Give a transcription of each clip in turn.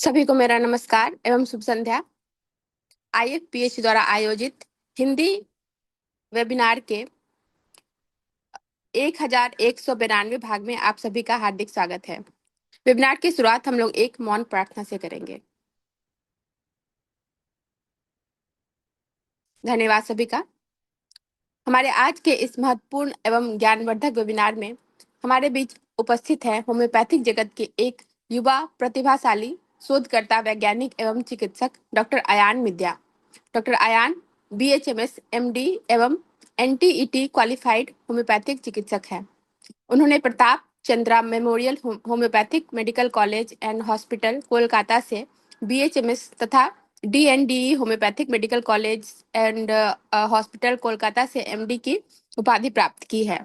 सभी को मेरा नमस्कार एवं शुभ संध्या। IFPH द्वारा आयोजित हिंदी वेबिनार के 1192 भाग में आप सभी का हार्दिक स्वागत है। वेबिनार की शुरुआत हम लोग एक मौन प्रार्थना से करेंगे। धन्यवाद सभी का। हमारे आज के इस महत्वपूर्ण एवं ज्ञानवर्धक वेबिनार में हमारे बीच उपस्थित है होम्योपैथिक जगत के एक युवा प्रतिभाशाली शोधकर्ता, वैज्ञानिक एवं चिकित्सक doctor Ayan Mitra. Doctor Ayan BHMS MD एवं NTET क्वालिफाइड होम्योपैथिक चिकित्सक हैं। उन्होंने Pratap Chandra memorial homoeopathic medical college and hospital Kolkata से BHMS तथा DNDE homoeopathic medical college and hospital Kolkata से MD की उपाधि प्राप्त की है।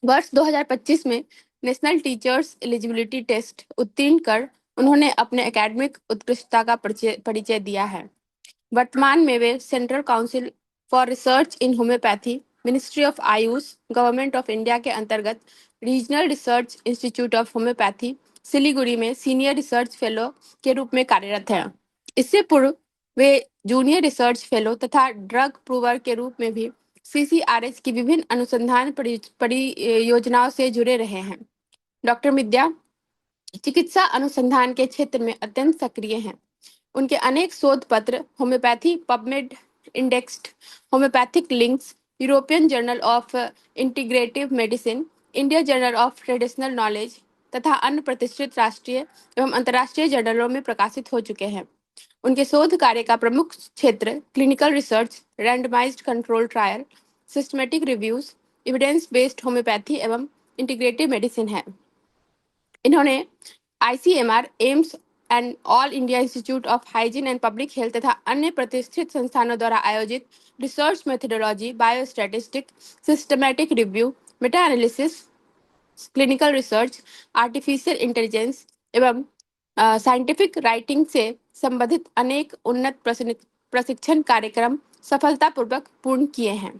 वर्ष 2025 में नेशनल टीचर्स एलिजिबिलिटी टेस्ट उत्तीर्ण कर उन्होंने अपने एकेडमिक उत्कृष्टता का परिचय दिया है। वर्तमान में वे central council for research in homoeopathy, ministry of AYUSH, government of India के अंतर्गत regional research institute of homoeopathy Siliguri में सीनियर रिसर्च फेलो के रूप में कार्यरत हैं। इससे पूर्व वे जूनियर रिसर्च फेलो तथा ड्रग प्रूवर के रूप में भी CCRH की विभिन्न अनुसंधान परियोजनाओं से जुड़े रहे हैं। डॉक्टर मिद्या चिकित्सा अनुसंधान के क्षेत्र में अत्यंत सक्रिय हैं। उनके अनेक शोध पत्र homeopathy PubMed indexed, homeopathic links, European journal of integrative medicine, India journal of traditional knowledge तथा अन्य प्रतिष्ठित राष्ट्रीय एवं अंतर्राष्ट्रीय जर्नलों में प्रकाशित हो चुके हैं। उनके शोध कार्य का प्रमुख क्षेत्र clinical research, randomised control trial, systematic reviews, evidence based homoeopathy एवं इंटीग्रेटिव मेडिसिन है। इन्होंने ICMR, AIIMS and all India institute of hygiene and public health तथा अन्य प्रतिष्ठित संस्थानों द्वारा आयोजित research methodology, biostatistic, systematic review, meta analysis, clinical research, artificial intelligence एवं साइंटिफिक राइटिंग से संबंधित अनेक उन्नत प्रशिक्षण कार्यक्रम सफलतापूर्वक पूर्ण किए हैं।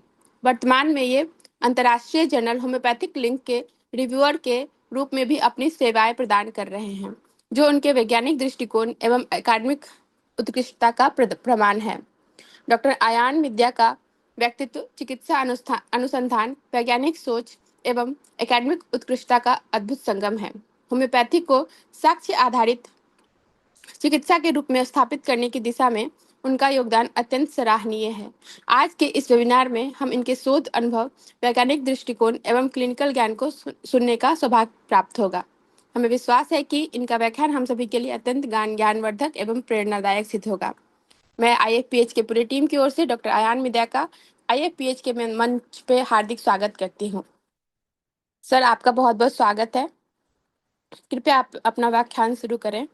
वर्तमान में ये अंतर्राष्ट्रीय जर्नल होम्योपैथिक लिंक के रिव्यूअर के रूप में भी अपनी सेवाएं प्रदान कर रहे हैं, जो उनके वैज्ञानिक दृष्टिकोण एवं एकेडमिक उत्कृष्टता का प्रमाण है। डॉक्टर अयान मिद्या का व्यक्तित्व चिकित्सा अनुसंधान, वैज्ञानिक सोच एवं एकेडमिक उत्कृष्टता का अद्भुत संगम है। होम्योपैथी को साक्ष्य आधारित चिकित्सा के रूप में स्थापित करने की दिशा में उनका योगदान अत्यंत सराहनीय है। आज के इस वेबिनार में हम इनके शोध अनुभव, वैज्ञानिक दृष्टिकोण एवं क्लिनिकल ज्ञान को सुनने का सौभाग्य प्राप्त होगा। हमें विश्वास है कि इनका व्याख्यान हम सभी के लिए अत्यंत ज्ञानवर्धक एवं प्रेरणादायक सिद्ध होगा। मैं IFPH के पूरी टीम की ओर से डॉक्टर अयान मिद्या का IFPH के मंच पे हार्दिक स्वागत करती हूँ। सर, आपका बहुत बहुत स्वागत है। कृपया आप अपना व्याख्यान शुरू करें।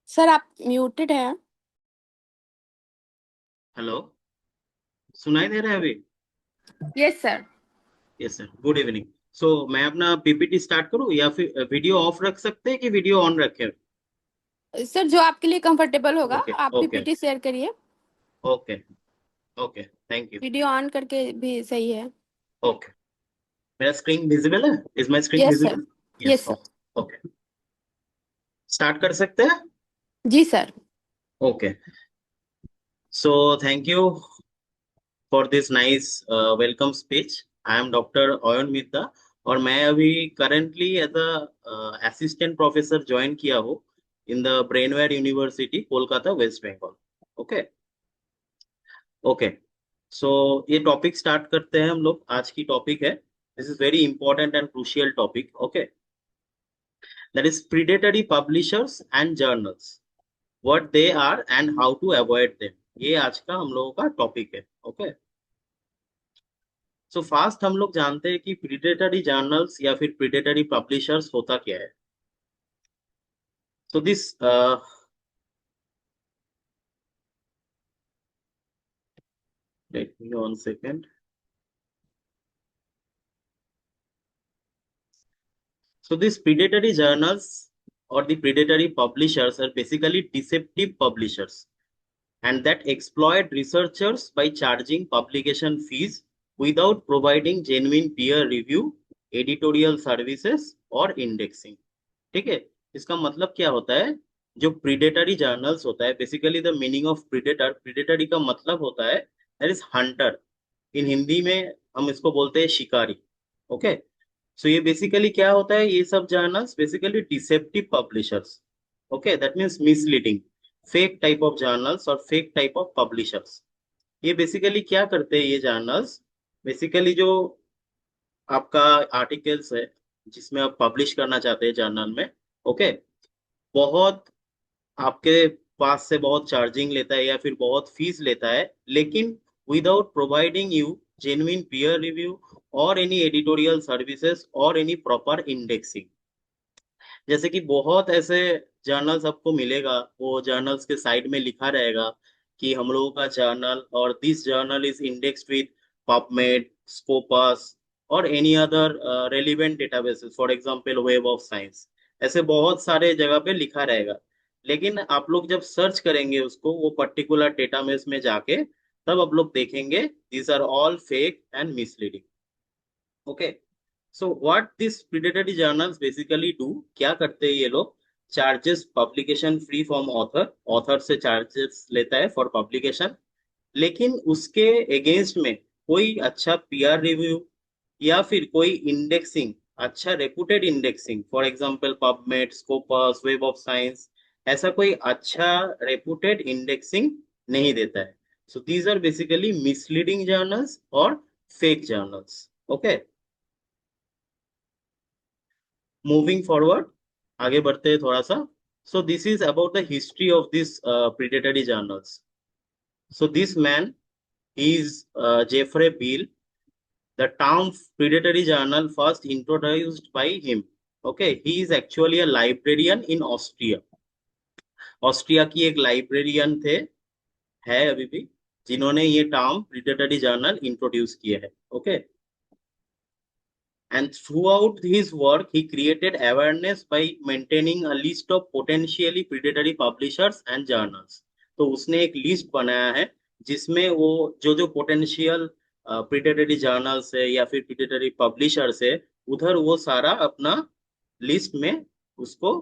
सर, आप म्यूटेड हैं। हेलो, सुनाई दे रहा है अभी? Yes sir. Yes sir, good evening. So मैं अपना PPT स्टार्ट करूं या फिर वीडियो ऑफ रख सकते हैं कि वीडियो ऑन रखें? सर, जो आपके लिए कंफर्टेबल होगा ओके आप ओके PPT शेयर करिए। Okay okay, thank you. Video on करके भी सही है। ओके, मेरा स्क्रीन विजिबल है? Is my screen yes sir. Visible? Yes, yes sir. Okay, start कर सकते हैं? जी sir. Okay, so thank you for this nice welcome speech. I am doctor Ayan Mitra और मैं अभी currently as a assistant professor join किया हूँ in the Brainware university Kolkata, waste Bengal. Okay okay, सो ये टॉपिक स्टार्ट करते हैं हम लोग। आज की टॉपिक है, this is very important and crucial topic. Okay, that is predatory publishers and journals, what they are and how to avoid them. ये आज का हम लोगों का टॉपिक है। ओके, सो फास्ट हम लोग जानते हैं कि प्रीडेटरी जर्नल्स या फिर प्रीडेटरी पब्लिशर्स होता क्या है। So this let me 1 second. So these predatory journals or the predatory publishers are basically deceptive publishers and that exploit researchers by charging publication fees without providing genuine peer review, editorial services or indexing. ठीक है, इसका मतलब क्या होता है? जो predatory journals होता है, basically the meaning of predator, predatory का मतलब होता है दैट इज हंटर। इन हिंदी में हम इसको बोलते हैं शिकारी। ओके। सो ये बेसिकली क्या होता है, ये सब journals basically deceptive publishers. Okay, that means misleading, fake type of journals और फेक टाइप ऑफ पब्लिशर्स। ये बेसिकली क्या करते हैं ये जर्नल्स? बेसिकली जो आपका आर्टिकल्स है जिसमें आप पब्लिश करना चाहते हैं जर्नल में, ओके, बहुत आपके पास से बहुत चार्जिंग लेता है या फिर बहुत फीस लेता है, लेकिन without providing you genuine peer review और एनी एडिटोरियल सर्विसेज और एनी प्रॉपर इंडेक्सिंग। जैसे कि बहुत ऐसे जर्नल्स आपको मिलेगा, वो जर्नल्स के साइड में लिखा रहेगा कि हम लोगों का जर्नल और this journal is indexed with PubMed, Scopus और any other relevant databases, for example web of science. ऐसे बहुत सारे जगह पे लिखा रहेगा, लेकिन आप लोग जब सर्च करेंगे उसको वो पर्टिकुलर डेटाबेस में जाके, तब आप लोग देखेंगे these are all fake and misleading. Okay. So what this predatory journals basically do, क्या करते हैं ये लोग? Charges publication free from author, author से चार्जेस लेता है फॉर पब्लिकेशन, लेकिन उसके अगेंस्ट में कोई अच्छा पीआर रिव्यू या फिर कोई इंडेक्सिंग, अच्छा reputed indexing, for example PubMed, Scopus, web of science, ऐसा कोई अच्छा रेपुटेड इंडेक्सिंग नहीं देता है। So these are basically misleading journals और fake journals. Okay, moving forward, आगे बढ़ते हैं थोड़ा सा। So this is about the history of this predatory journals. So this man is Jeffrey Beal. The term predatory journal first introduced by him. Okay, he is actually a librarian in Austria. Austria की एक librarian थे, है अभी भी, जिन्होंने ये term predatory journal introduce किए हैं। Okay, and throughout his work he created awareness by maintaining a list of potentially predatory publishers and journals. तो उसने एक लिस्ट बनाया है जिसमें वो जो जो पोटेंशियल प्रिडेटरी जर्नल्स है या फिर प्रिडेटरी पब्लिशर्स है, उधर वो सारा अपना लिस्ट में उसको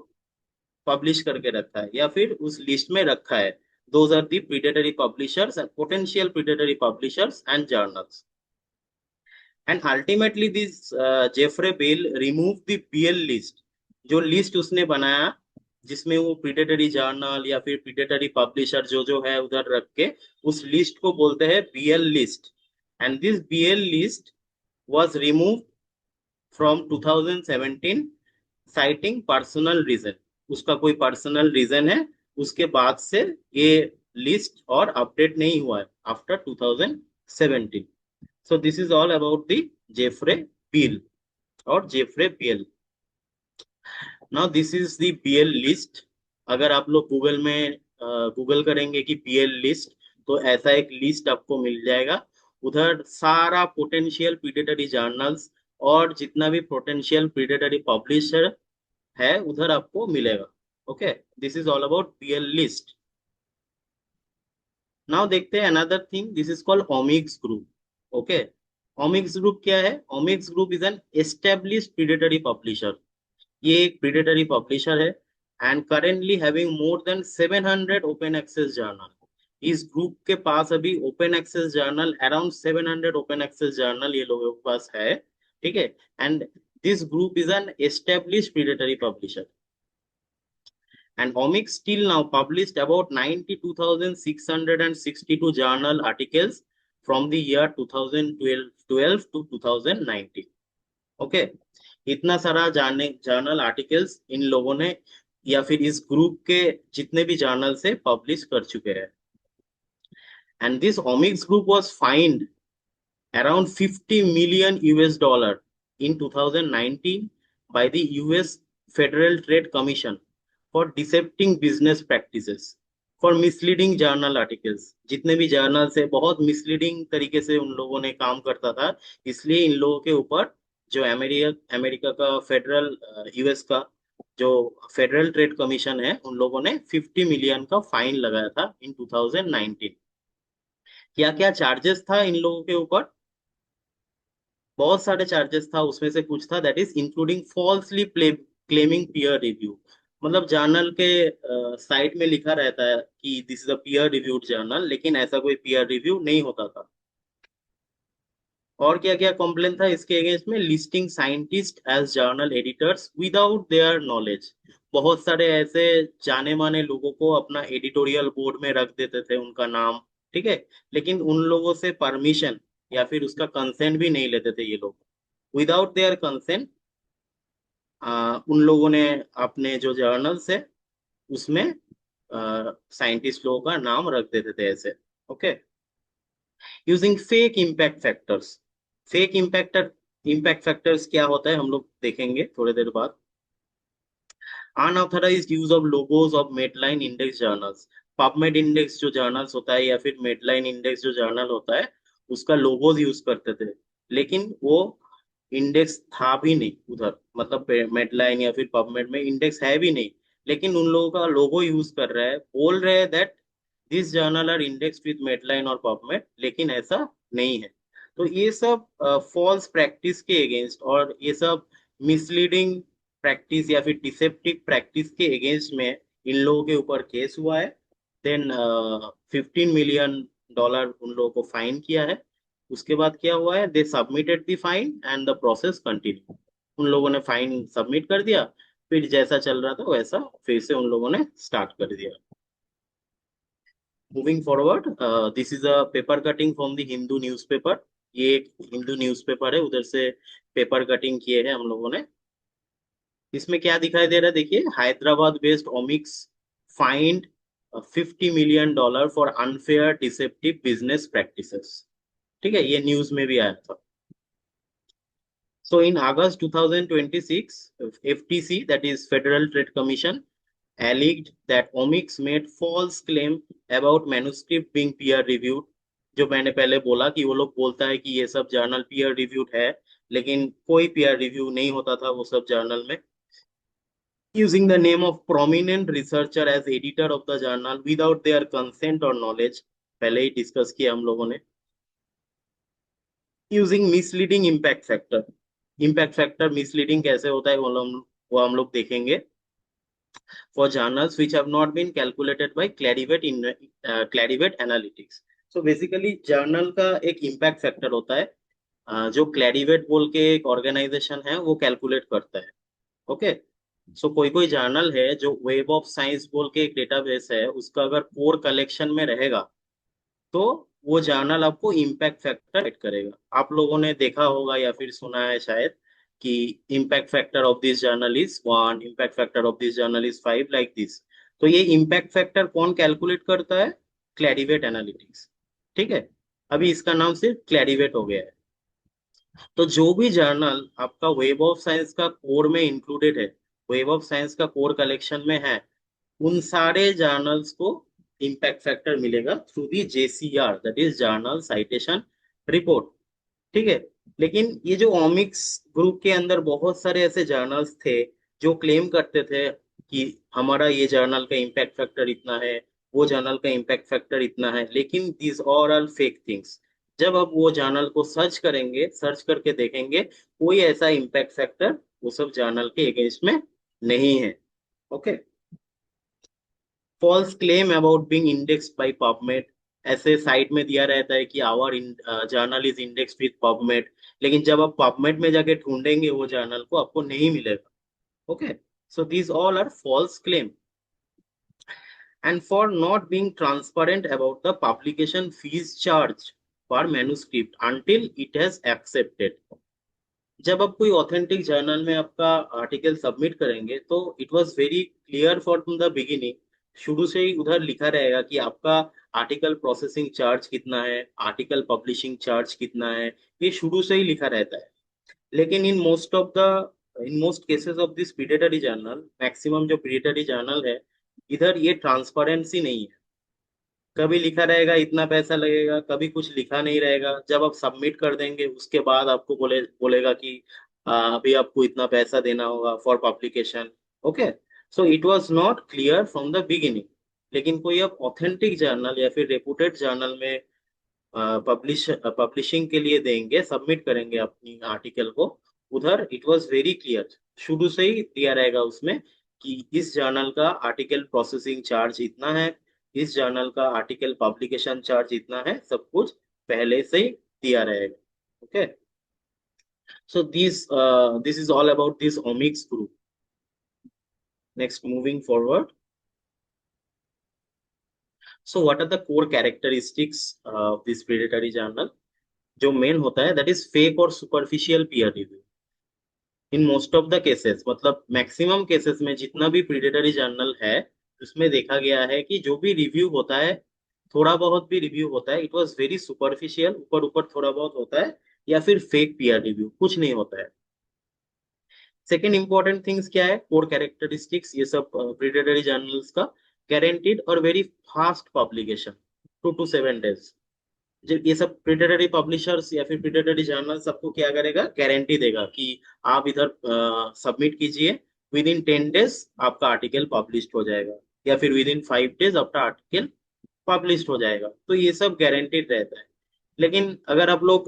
पब्लिश करके रखा है या फिर उस लिस्ट में रखा है। Those are the predatory publishers and potential predatory publishers and journals. And ultimately this Jeffrey Beall remove the PL list, जो लिस्ट उसने बनाया जिसमें वो प्रिडेटरी जर्नल या फिर प्रिडेटरी पब्लिशर जो जो है उधर रख के, उस लिस्ट को बोलते हैं BL list. And this BL list was remove from 2017 citing personal reason. उसका कोई पर्सनल रीजन है, उसके बाद से ये लिस्ट और अपडेट नहीं हुआ है after 2017। So this is all about the Jeffrey Beal और Jeffrey Beal. Now this is the BL list. अगर आप लोग गूगल में गूगल करेंगे कि BL लिस्ट, तो ऐसा एक लिस्ट आपको मिल जाएगा। उधर सारा पोटेंशियल प्रीडेटरी जर्नल्स और जितना भी पोटेंशियल प्रीडेटरी पब्लिशर है उधर आपको मिलेगा। Okay, this is all about BL list. Now देखते हैं another thing, this is called OMICS group. Okay, OMICS group क्या है? OMICS group is an established predatory publisher. ये एक प्रीडेटरी पब्लिशर है and currently having more than 700 open access journal. इस group के पास अभी open access journal around 700 open access journal ये लोगों के पास है। ठीक है, and this group is an established predatory publisher. And Omics till now published about 92,662 journal articles from the year 2012 to 2019. Okay, इतना सारा जर्नल आर्टिकल्स इन लोगों ने या फिर इस ग्रुप के जितने भी जर्नल से पब्लिश कर चुके हैं। And this OMICS group was find around 50 million US dollar in 2019 by the US Federal Trade Commission for decepting business practices, for misleading journal articles। जितने भी जर्नल्स है बहुत मिसलीडिंग तरीके से उन लोगों ने काम करता था, इसलिए इन लोगों के ऊपर जो अमेरिका अमेरिका का फेडरल यूएस का जो फेडरल ट्रेड कमीशन है, उन लोगों ने 50 मिलियन का फाइन लगाया था इन 2019। क्या क्या चार्जेस था इन लोगों के ऊपर? बहुत सारे चार्जेस था, उसमें से कुछ था that is including falsely claiming peer review. मतलब जर्नल के साइट में लिखा रहता है कि this is a peer reviewed journal, लेकिन ऐसा कोई पीयर रिव्यू नहीं होता था। और क्या क्या कॉम्प्लेन था इसके अगेंस्ट में? Listing scientist as journal editors without their knowledge. बहुत सारे ऐसे जाने माने लोगों को अपना एडिटोरियल बोर्ड में रख देते थे, उनका नाम, ठीक है, लेकिन उन लोगों से परमिशन या फिर उसका कंसेंट भी नहीं लेते थे ये लोग। विदाउट देयर कंसेंट उन लोगों ने अपने जो जर्नल्स है उसमें साइंटिस्ट लोगों का नाम रख देते थे ऐसे। Okay. Using fake impact factors. Impact factors क्या होता है हम लोग देखेंगे थोड़ी देर बाद। Unauthorized use of logos of Medline index journals. PubMed index जो जर्नल्स होता है या फिर मेडलाइन इंडेक्स जो जर्नल होता है, उसका लोगोज यूज करते थे, लेकिन वो इंडेक्स था भी नहीं उधर, मतलब मेडलाइन या फिर पबमेड में इंडेक्स है भी नहीं, लेकिन उन लोगों का लोगो यूज कर रहा है, बोल रहे हैं that this journal are index with Medline और पबमेड, लेकिन ऐसा नहीं है। तो ये सब फॉल्स प्रैक्टिस के अगेंस्ट और ये सब मिसलीडिंग प्रैक्टिस या फिर डिसेप्टिव प्रैक्टिस के अगेंस्ट में इन लोगों के ऊपर केस हुआ है। देन 15 मिलियन डॉलर उन लोगों को फाइन किया है। उसके बाद क्या हुआ है? They submitted the fine and the process continue. उन लोगों ने फाइन सबमिट कर दिया, फिर जैसा चल रहा था वैसा फिर से उन लोगों ने स्टार्ट कर दिया। Moving forward, this is a paper cutting from the Hindu newspaper. ये एक हिंदू न्यूज़पेपर है, उधर से पेपर कटिंग किए हैं हम लोगों ने। इसमें क्या दिखाई दे रहा है देखिए, Hyderabad based omics find $50 million for unfair deceptive business practices. ठीक है, ये न्यूज में भी आया था। So in August 2026, FTC, that is Federal Trade Commission, alleged that Omics made false claim about manuscript being peer reviewed। जो मैंने पहले बोला कि वो लोग बोलता है कि ये सब जर्नल peer reviewed है, लेकिन कोई peer review नहीं होता था वो सब जर्नल में। Using the name of prominent researcher as editor of the journal without their consent or knowledge, पहले ही डिस्कस किया हम लोगों ने। Using misleading impact factor. Impact factor misleading कैसे होता है वो हम लोग देखेंगे। For journals which have not been calculated by Clarivate Analytics. So basically journal का एक इम्पैक्ट फैक्टर होता है, जो क्लैरिवेट बोल के एक ऑर्गेनाइजेशन है वो कैलकुलेट करता है। ओके। सो कोई कोई जर्नल है जो वेब ऑफ साइंस बोल के एक डेटाबेस है, उसका अगर कोर कलेक्शन में रहेगा तो वो जर्नल आपको इम्पैक्ट फैक्टर ऐड करेगा। आप लोगों ने देखा होगा या फिर सुना है शायद कि impact factor of this journal is 1, impact factor of this journal is 5, like this. तो ये इम्पैक्ट फैक्टर कौन कैलकुलेट करता है? क्लैरिवेट एनालिटिक्स। ठीक है, अभी इसका नाम सिर्फ क्लैरिवेट हो गया है। तो जो भी जर्नल आपका वेब ऑफ साइंस का कोर में इंक्लूडेड है, वेब ऑफ साइंस का कोर कलेक्शन में है, उन सारे जर्नल्स को इम्पैक्ट फैक्टर मिलेगा through the JCR, that is journal citation report. ठीक है, लेकिन ये जो ओमिक्स ग्रुप के अंदर बहुत सारे ऐसे जर्नल्स थे जो क्लेम करते थे कि हमारा ये जर्नल का इम्पैक्ट फैक्टर इतना है, वो जर्नल का इम्पैक्ट फैक्टर इतना है, लेकिन these are all fake things. जब आप वो जर्नल को सर्च करेंगे, सर्च करके देखेंगे, कोई ऐसा इम्पैक्ट फैक्टर वो सब जर्नल के अगेंस्ट में नहीं है। Okay. False claim about being indexed by PubMed. ऐसे साइट में दिया रहता है कि our journal is indexed with PubMed, लेकिन जब आप पबमेड में जाके ढूंढेंगे वो जर्नल को आपको नहीं मिलेगा। Okay. So these all are false claim. And for not being transparent about the publication fees charge per manuscript until it has accepted. जब आप कोई ऑथेंटिक जर्नल में आपका आर्टिकल सबमिट करेंगे तो it was very clear from the beginning, शुरू से ही उधर लिखा रहेगा कि आपका आर्टिकल प्रोसेसिंग चार्ज कितना है, आर्टिकल पब्लिशिंग चार्ज कितना है, ये शुरू से ही लिखा रहता है। लेकिन in most cases of this predatory journal, maximum जो पीडिएटरी जर्नल है, इधर ये ट्रांसपेरेंसी नहीं है। कभी लिखा रहेगा इतना पैसा लगेगा, कभी कुछ लिखा नहीं रहेगा। जब आप सबमिट कर देंगे उसके बाद आपको बोलेगा कि अभी आपको इतना पैसा देना होगा for publication. Okay. So it was not clear from the beginning. लेकिन कोई आप ऑथेंटिक जर्नल या फिर रेपुटेड जर्नल में पब्लिशिंग के लिए देंगे, सबमिट करेंगे अपनी आर्टिकल को, उधर इट वाज वेरी क्लियर, शुरू से ही दिया रहेगा उसमें कि इस जर्नल का आर्टिकल प्रोसेसिंग चार्ज इतना है, इस जर्नल का आर्टिकल पब्लिकेशन चार्ज इतना है, सब कुछ पहले से ही दिया रहेगा। Okay, so this is all about this OMICS group. Next, moving forward, so what are the core characteristics of this predatory journal? जो मेन होता है दैट इज फेक और superficial peer review in most of the cases. मतलब maximum cases में जितना भी predatory journal है उसमें देखा गया है कि जो भी रिव्यू होता है, थोड़ा बहुत भी रिव्यू होता है, इट वाज वेरी सुपरफिशियल, ऊपर ऊपर थोड़ा बहुत होता है, या फिर फेक पीयर रिव्यू, कुछ नहीं होता है। सेकेंड इंपॉर्टेंट थिंग्स क्या है, कोर कैरेक्टरिस्टिक्स ये सब प्रीडेटरी जर्नल्स का, गारंटीड और very fast publication, 2 to 7 days। जब ये सब प्रिडेटरी पब्लिशर्स या फिर प्रिडेटरी जर्नल सबको क्या करेगा, गारंटी देगा कि आप इधर सबमिट कीजिए, विद इन 10 days आपका आर्टिकल पब्लिश्ड हो जाएगा, या फिर विद इन 5 days आपका आर्टिकल पब्लिश्ड हो जाएगा। तो ये सब गारंटीड रहता है। लेकिन अगर आप लोग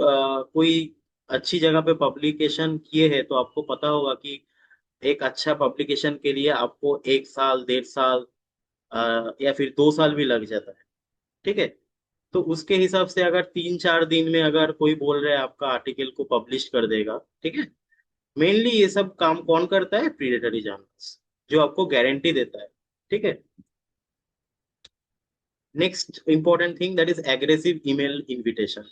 कोई अच्छी जगह पे पब्लिकेशन किए हैं तो आपको पता होगा कि एक अच्छा पब्लिकेशन के लिए आपको 1 साल, 1.5 साल या फिर 2 साल भी लग जाता है। ठीक है, तो उसके हिसाब से अगर 3-4 दिन में अगर कोई बोल रहा है आपका आर्टिकल को पब्लिश कर देगा, ठीक है, मेनली ये सब काम कौन करता है, प्रीडेटरी जर्नल्स, जो आपको गारंटी देता है। ठीक है, next important thing that is aggressive email invitation.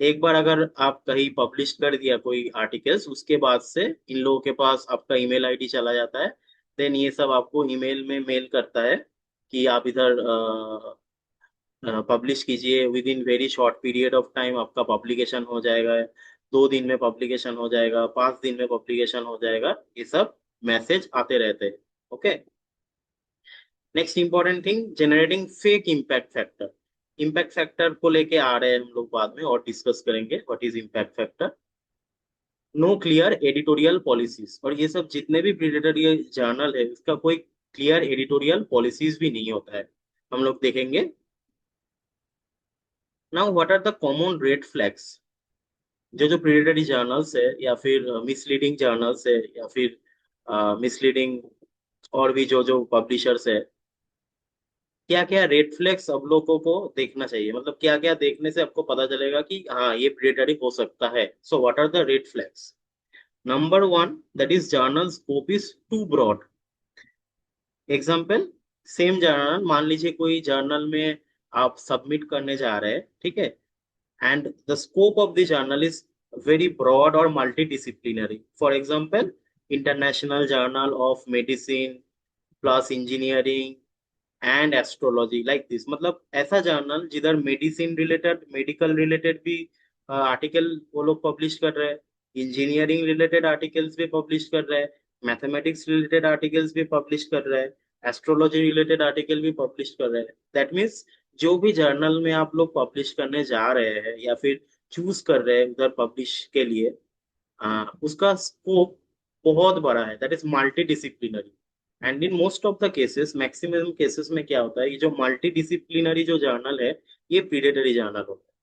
एक बार अगर आप कहीं पब्लिश कर दिया कोई आर्टिकल्स, उसके बाद से इन लोगों के पास आपका ईमेल आईडी चला जाता है, देन ये सब आपको ईमेल में मेल करता है कि आप इधर पब्लिश कीजिए, with in very short period of time आपका पब्लिकेशन हो जाएगा, 2 दिन में पब्लिकेशन हो जाएगा, 5 दिन में पब्लिकेशन हो जाएगा, ये सब मैसेज आते रहते हैं। Okay, next important thing, generating fake impact factor. Impact factor को लेके आ रहे हैं हम लोग बाद में और डिस्कस करेंगे what is impact factor. No clear editorial policies, और ये सब जितने भी प्रीडेटरी जर्नल है इसका कोई क्लियर एडिटोरियल पॉलिसीज भी नहीं होता है, हम लोग देखेंगे। Now what are the common red flags? जो प्रीडेटरी जर्नल्स है या फिर मिसलीडिंग जर्नल्स है या फिर मिसलीडिंग और भी जो पब्लिशर्स है, क्या क्या रेड फ्लैग्स अब लोगों को देखना चाहिए, मतलब क्या क्या देखने से आपको पता चलेगा कि हाँ ये प्रीडेटरी हो सकता है। So what are the red flags? Number one, that is journal scope is too broad. Example, same journal, मान लीजिए कोई जर्नल में आप सबमिट करने जा रहे हैं, ठीक है, and the scope of the journal is very broad or multidisciplinary. For example, International Journal of Medicine plus Engineering and Astrology, like this। मतलब ऐसा जर्नल जिधर मेडिसिन रिलेटेड, मेडिकल रिलेटेड भी आर्टिकल वो लोग पब्लिश कर रहे हैं, इंजीनियरिंग रिलेटेड आर्टिकल्स भी पब्लिश कर रहे हैं, मैथमेटिक्स रिलेटेड आर्टिकल्स भी पब्लिश कर रहे हैं, एस्ट्रोलॉजी रिलेटेड आर्टिकल भी पब्लिश कर रहे हैं। दैट मीन्स जो भी जर्नल में आप लोग पब्लिश करने जा रहे हैं या फिर चूज कर रहे हैं उधर पब्लिश के लिए, उसका स्कोप बहुत बड़ा है, that is multi disciplinary. And in most of the cases, maximum cases में क्या होता है, ये जो मल्टी डिसिप्लिनरी जो जर्नल है ये प्रीडेटरी जर्नल होता है।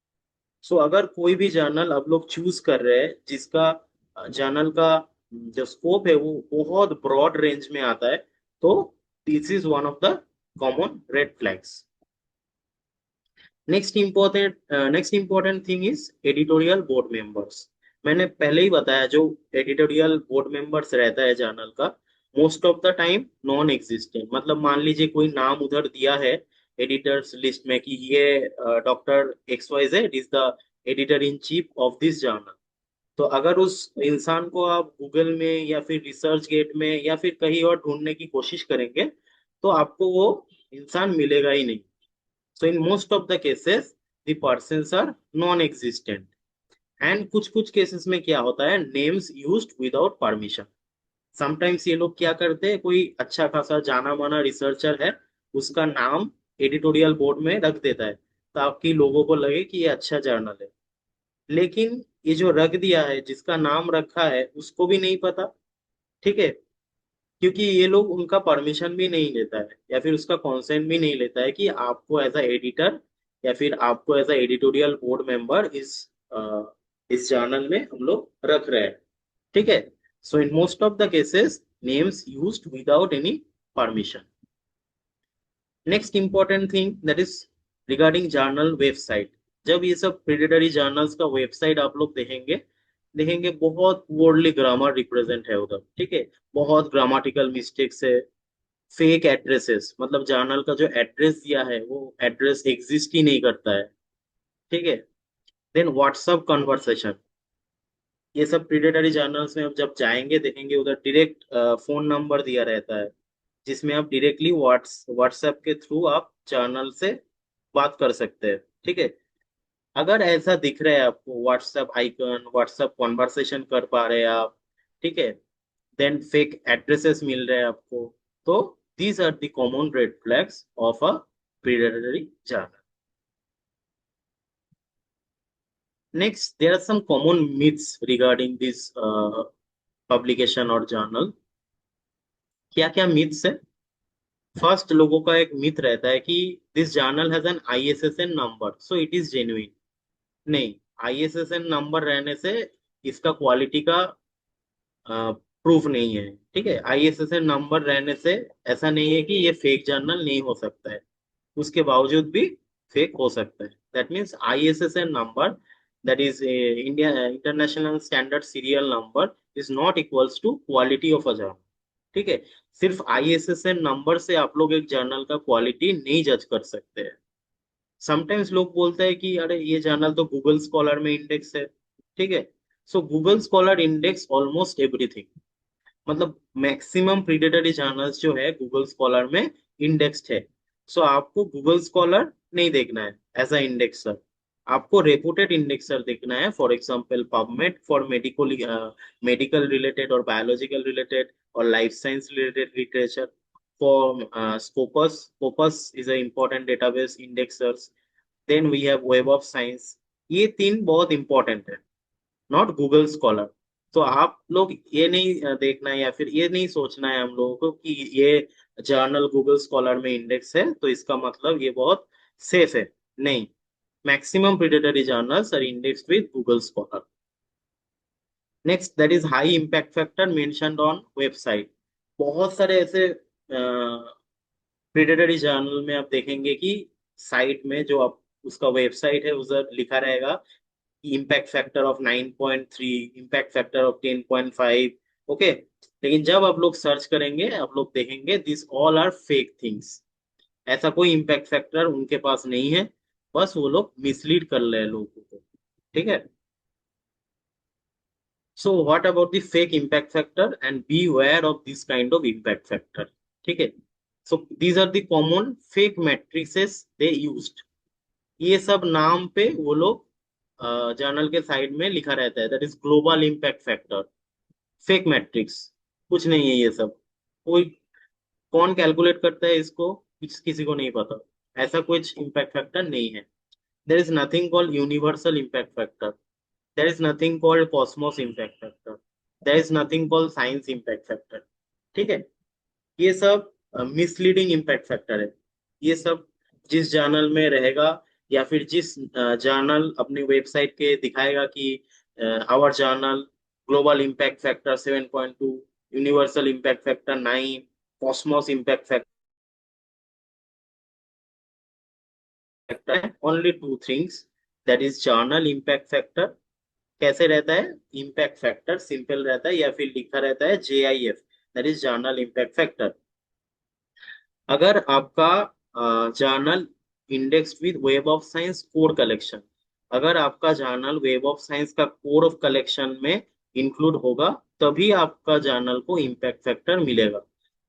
सो अगर कोई भी जर्नल आप लोग चूज कर रहे हैं जिसका जर्नल का जो स्कोप है वो बहुत ब्रॉड रेंज में आता है, तो this is one of the common red flags. Next important thing is editorial board members. मैंने पहले ही बताया, जो एडिटोरियल बोर्ड मेंबर्स रहता है जर्नल का, most of the time non existent. मतलब मान लीजिए कोई नाम उधर दिया है एडिटर्स लिस्ट में कि ये doctor X Y Z is the editor in chief of this journal, तो अगर उस इंसान को आप गूगल में या फिर रिसर्च गेट में या फिर कहीं और ढूंढने की कोशिश करेंगे तो आपको वो इंसान मिलेगा ही नहीं। So in most of the cases, the persons are non-existent. And कुछ कुछ केसेस में क्या होता है, names used without permission। Sometimes ये लोग क्या करते हैं, कोई अच्छा खासा जाना माना रिसर्चर है, उसका नाम एडिटोरियल बोर्ड में रख देता है ताकि लोगों को लगे कि ये अच्छा जर्नल है। लेकिन ये जो रख दिया है, जिसका नाम रखा है, उसको भी नहीं पता, ठीक है, क्योंकि ये लोग उनका परमिशन भी नहीं लेता है या फिर उसका कॉन्सेंट भी नहीं लेता है कि आपको एज अ एडिटर या फिर आपको as a editorial board member इस जर्नल में हम लोग रख रहे हैं। ठीक है, so in most of the cases names used without any permission. Next important thing that is regarding journal website. जब ये सब प्रेडेटरी जर्नल्स का वेबसाइट आप लोग देखेंगे, देखेंगे बहुत वर्डली ग्रामर रिप्रेजेंट है उधर, ठीक है, बहुत ग्रामेटिकल मिस्टेक्स है, फेक एड्रेसेस, मतलब जर्नल का जो एड्रेस दिया है वो एड्रेस एग्जिस्ट ही नहीं करता है, ठीक है। देन व्हाट्सअप कन्वर्सेशन, ये सब प्रीडेटरी जर्नल्स में आप जब जाएंगे देखेंगे उधर डायरेक्ट फोन नंबर दिया रहता है, जिसमें आप डायरेक्टली व्हाट्सएप के थ्रू आप जर्नल से बात कर सकते हैं, ठीक है। अगर ऐसा दिख रहा है आपको व्हाट्सएप आइकन, व्हाट्सएप कॉन्वर्सेशन कर पा रहे हैं आप, ठीक है, देन फेक एड्रेसेस मिल रहे हैं आपको, तो these are the common red flags of a predatory journal. Next, there are some common myths regarding this publication और जर्नल। क्या क्या मिथ्स है? फर्स्ट, लोगों का एक मिथ रहता है कि this journal has an ISSN number so it is genuine. नहीं, आईएसएसएन नंबर रहने से इसका क्वालिटी का प्रूफ नहीं है, ठीक है। आईएसएसएन नंबर रहने से ऐसा नहीं है कि ये फेक जर्नल नहीं हो सकता है, उसके बावजूद भी फेक हो सकता है। That means ISSN number, that is India international standard serial number, is not equals to quality of a journal, ठीक है। सिर्फ आईएसएसएन नंबर से आप लोग एक जर्नल का क्वालिटी नहीं जज कर सकते हैं। समटाइम्स लोग बोलते हैं कि अरे ये जर्नल तो गूगल स्कॉलर में इंडेक्स है, ठीक है। सो Google scholar index almost everything, मतलब मैक्सिमम प्रीडेटरी जर्नल्स जो है गूगल स्कॉलर में इंडेक्स्ड है। सो आपको गूगल स्कॉलर नहीं देखना है एज अ इंडेक्सर, आपको रेपुटेड इंडेक्सर देखना है। For example PubMed for medical medical related और बायोलॉजिकल रिलेटेड और life science related literature. For Scopus is a important database indexers. Then we have web of science. ये तीन बहुत important है, not Google scholar. तो आप लोग ये नहीं देखना है या फिर ये नहीं सोचना है हम लोगों को कि ये जर्नल गूगल स्कॉलर में इंडेक्स है तो इसका मतलब ये बहुत सेफ है। नहीं, maximum predatory journals are indexed with Google scholar. Next, that is high impact factor mentioned on website. बहुत सारे ऐसे प्रीडेटरी जर्नल में आप देखेंगे कि साइट में जो आप उसका वेबसाइट है उधर लिखा रहेगा impact factor of 9.3, impact factor of 10.5, okay. लेकिन जब आप लोग सर्च करेंगे आप लोग देखेंगे this all are fake things. ऐसा कोई इम्पैक्ट फैक्टर उनके पास नहीं है, बस वो लोग मिसलीड कर रहे हैं लोगों को, ठीक है। So what about the fake impact factor and be aware of this kind of impact factor, ठीक है। So these are the common fake matrices they used. ये सब नाम पे वो लोग जर्नल के साइड में लिखा रहता है, that is global impact factor, fake matrix. कुछ नहीं है ये सब, कोई कौन कैलकुलेट करता है इसको, किसी को नहीं पता। ऐसा कुछ इम्पैक्ट फैक्टर नहीं है। There is nothing called universal impact factor, there is nothing called Cosmos impact factor, there is nothing called science impact factor, ठीक है। ये सब मिसलीडिंग इम्पैक्ट फैक्टर है। ये सब जिस जर्नल में रहेगा या फिर जिस जर्नल अपनी वेबसाइट के दिखाएगा कि our journal global impact factor 7.2, universal impact factor 9, Cosmos impact factor, only two things, that is journal impact factor. कैसे रहता है इम्पैक्ट फैक्टर, सिंपल रहता है या फिर लिखा रहता है JIF, that is journal impact factor. अगर आपका journal index with web of science core collection, अगर आपका जर्नल वेब ऑफ साइंस का कोर ऑफ कलेक्शन में इंक्लूड होगा तभी आपका जर्नल को इम्पैक्ट फैक्टर मिलेगा।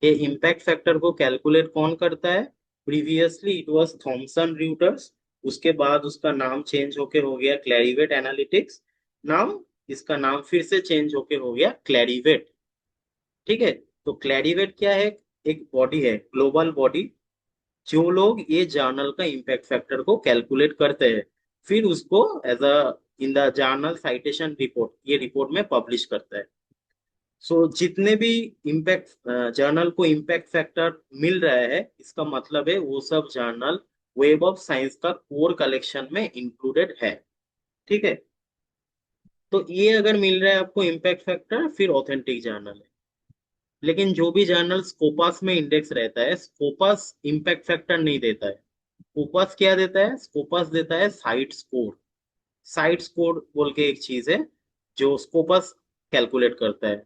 ये इम्पैक्ट फैक्टर को कैलकुलेट कौन करता है? Previously it was Thomson Reuters, उसके बाद उसका नाम चेंज होके हो गया क्लैरिवेट एनालिटिक्स। नाउ इसका नाम फिर से चेंज होके हो गया क्लैरिवेट, ठीक है। तो क्लैरिवेट क्या है? एक बॉडी है, ग्लोबल बॉडी, जो लोग ये जर्नल का इम्पैक्ट फैक्टर को कैलकुलेट करते हैं, फिर उसको as a in the journal citation report, ये रिपोर्ट में पब्लिश करता है। सो जितने भी इम्पैक्ट जर्नल को इम्पैक्ट फैक्टर मिल रहा है इसका मतलब है वो सब जर्नल वेब ऑफ साइंस का कोर कलेक्शन में इंक्लूडेड है, ठीक है। तो ये अगर मिल रहा है आपको इम्पैक्ट फैक्टर, फिर ऑथेंटिक जर्नल है। लेकिन जो भी जर्नल स्कोपस में इंडेक्स रहता है, स्कोपस इम्पैक्ट फैक्टर नहीं देता है। स्कोपस क्या देता है? स्कोपस देता है साइट स्कोर। साइट स्कोर बोल के एक चीज है जो स्कोपस कैलकुलेट करता है।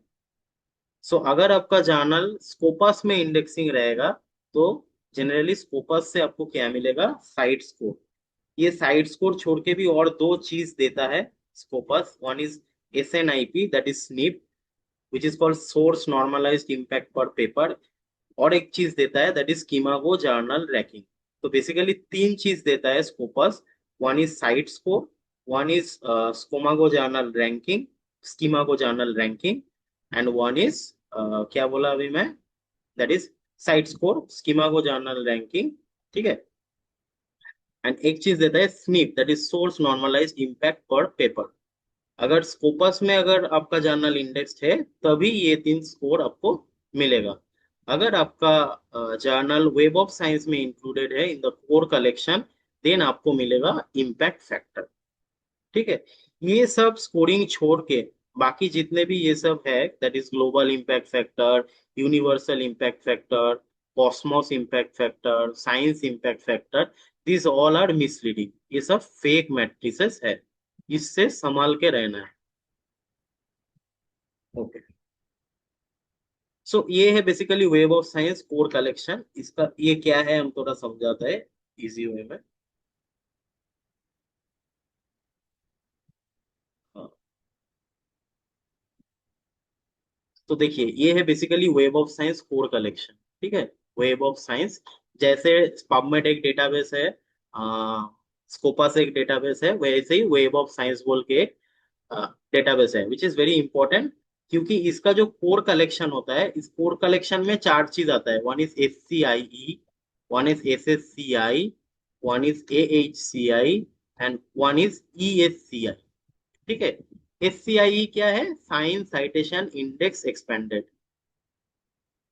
सो अगर आपका जर्नल स्कोपस में इंडेक्सिंग रहेगा तो जनरली स्कोपस से आपको क्या मिलेगा? Cite score. ये साइट स्कोर छोड़ के भी और दो चीज देता है Scopus. One is SNIP, that is snip, which is called source normalised impact per paper. और एक चीज देता है that is SCImago journal ranking. तो बेसिकली तीन चीज देता है Scopus. One is cite score, one is SCImago journal ranking, SCImago journal ranking, and one is क्या बोला अभी मैं, that is cite score SCImago journal ranking. ठीक है। एंड एक चीज देता है SNIP, that is source normalised impact per paper. अगर स्कोपस में अगर आपका जर्नल इंडेक्स्ड है तभी ये तीन स्कोर आपको मिलेगा। अगर आपका जर्नल वेब ऑफ साइंस में इंक्लूडेड है in the core collection, then आपको मिलेगा इम्पैक्ट फैक्टर। ठीक है। ये सब स्कोरिंग छोड़ के बाकी जितने भी ये सब है, that is global impact factor, universal impact factor, Cosmos impact factor, science impact factor, this all are misleading. ये सब फेक मैट्रिसेस है, इससे संभाल के रहना है। ओके। सो ये है basically web of science core collection. इसका ये क्या है हम थोड़ा समझाते हैं इजी वे में। हाँ, तो देखिए ये है basically web of science core collection. ठीक है। वेब ऑफ साइंस जैसे पबमेड एक डेटाबेस है, स्कोपस एक डेटाबेस है, वैसे ही वेब ऑफ साइंस बोल के एक डेटाबेस है विच इज वेरी इंपॉर्टेंट। क्योंकि इसका जो कोर कलेक्शन होता है, इस कोर कलेक्शन में चार चीज आता है। One is SCIE, one is SSCI, one is AHCI, and one is ESCI। ठीक है। SCIE क्या है? Science citation index expanded.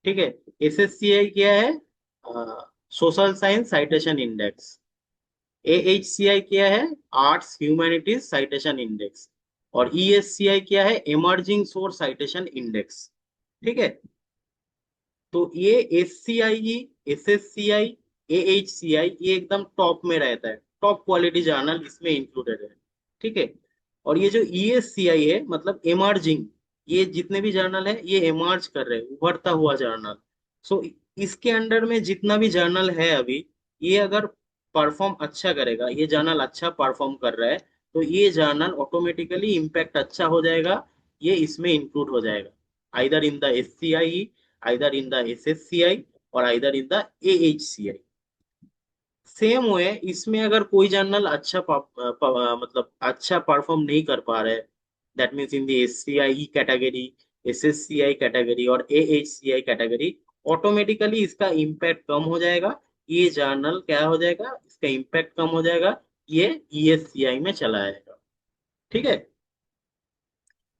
ठीक है। SSCI क्या है? Social science citation index. AHCI क्या है? Arts humanities citation index. और ESCI क्या है? Emerging source citation index. ठीक है। तो ये SCIE, SSCI, AHCI ये एकदम टॉप में रहता है, टॉप क्वालिटी जर्नल इसमें इंक्लूडेड है। ठीक है। और ये जो ESCI है मतलब इमर्जिंग, ये जितने भी जर्नल है ये इमर्ज कर रहे हैं, उभरता हुआ जर्नल। सो इसके अंडर में जितना भी जर्नल है अभी, ये अगर परफॉर्म अच्छा करेगा, ये जर्नल अच्छा परफॉर्म कर रहा है, तो ये जर्नल ऑटोमेटिकली इम्पैक्ट अच्छा हो जाएगा, ये इसमें इंक्लूड हो जाएगा, either in the SCIE, either in the SSCI, और either in the AHCI। Same way इसमें अगर कोई जर्नल अच्छा मतलब अच्छा परफॉर्म नहीं कर पा रहे, that means in the SCIE category, SSCI category और AHCI कैटेगरी, ऑटोमेटिकली इसका इम्पैक्ट कम हो जाएगा। ये जर्नल क्या हो जाएगा? इसका इम्पैक्ट कम हो जाएगा, ये ESCI में चला आएगा। ठीक है।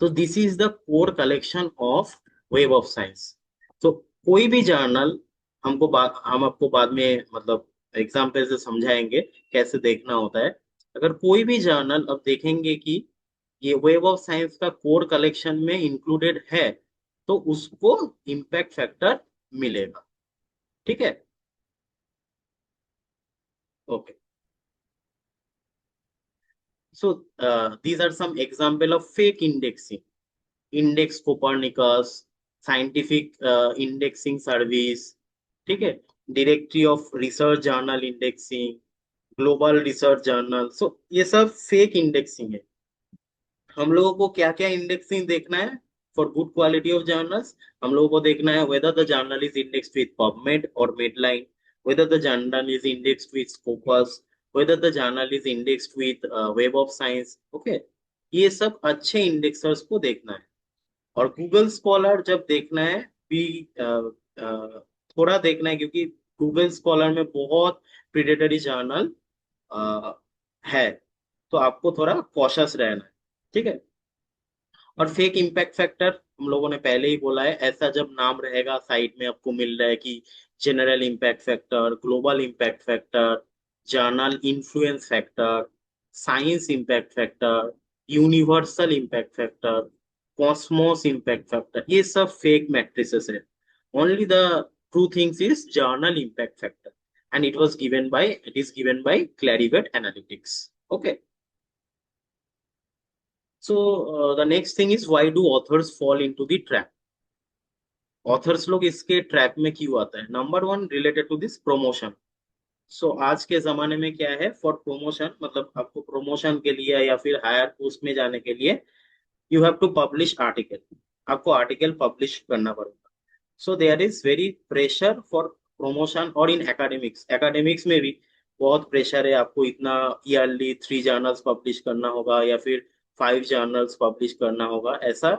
तो this is the core collection of web of science. तो कोई भी जर्नल हम आपको बाद में मतलब एग्जाम्पल से समझाएंगे कैसे देखना होता है। अगर कोई भी जर्नल अब देखेंगे कि ये वेब ऑफ साइंस का कोर कलेक्शन में इंक्लूडेड है, तो उसको इम्पैक्ट फैक्टर मिलेगा। ठीक है। Okay. So these are some example of fake indexing. Index Copernicus, scientific indexing service. ठीक है। Directory of research journal indexing, global research journal. So ये सब फेक इंडेक्सिंग है। हम लोगों को क्या क्या इंडेक्सिंग देखना है for good quality of journals? हम लोगों को देखना है whether the journal is indexed with PubMed और Medline, whether the journal is indexed with Scopus, whether the journal is indexed with web of science. Okay. ये सब अच्छे इंडेक्सर्स को देखना है। और गूगल स्कॉलर जब देखना है भी थोड़ा देखना है, क्योंकि गूगल स्कॉलर में बहुत प्रिडेटरी जर्नल है, तो आपको थोड़ा कॉशस रहना है। ठीक है। और फेक इम्पैक्ट फैक्टर हम लोगों ने पहले ही बोला है, ऐसा जब नाम रहेगा साइट में आपको मिल रहा है कि general impact factor, global impact factor, journal influence factor, science impact factor, universal impact factor, Cosmos impact factor, ये सब फेक मैट्रिसेस है। Only the true things is journal impact factor, and it is given by Clarivate Analytics. Okay. So the next thing is, why do authors fall into the trap? Authors लोग इसके trap में क्यों आता है? Number one, related to this promotion. So आज के जमाने में क्या है, फॉर प्रमोशन मतलब आपको प्रमोशन के लिए या फिर हायर पोस्ट में जाने के लिए you have to publish article. आपको आर्टिकल पब्लिश करना पड़ेगा. So there is very pressure for promotion. और इन एकेडमिक्स एकेडमिक्स में भी बहुत प्रेशर है. आपको इतना ईयरली 3 जर्नल्स पब्लिश करना होगा या फिर 5 जर्नल्स पब्लिश करना होगा, ऐसा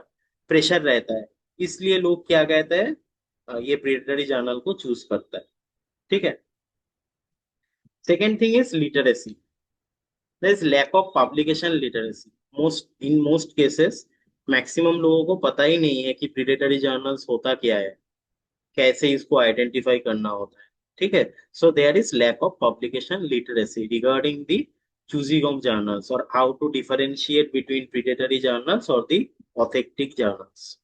प्रेशर रहता है. इसलिए लोग क्या कहते हैं, ये प्रिडेटरी जर्नल को चूज करता है. ठीक है. Second thing is literacy. There is lack of publication literacy. Most cases maximum लोगों को पता ही नहीं है कि प्रिडेटरी जर्नल्स होता क्या है, कैसे इसको आइडेंटिफाई करना होता है. ठीक है. So there is lack of publication literacy regarding the choosing of journals और how to differentiate between predatory journals और the authentic journals.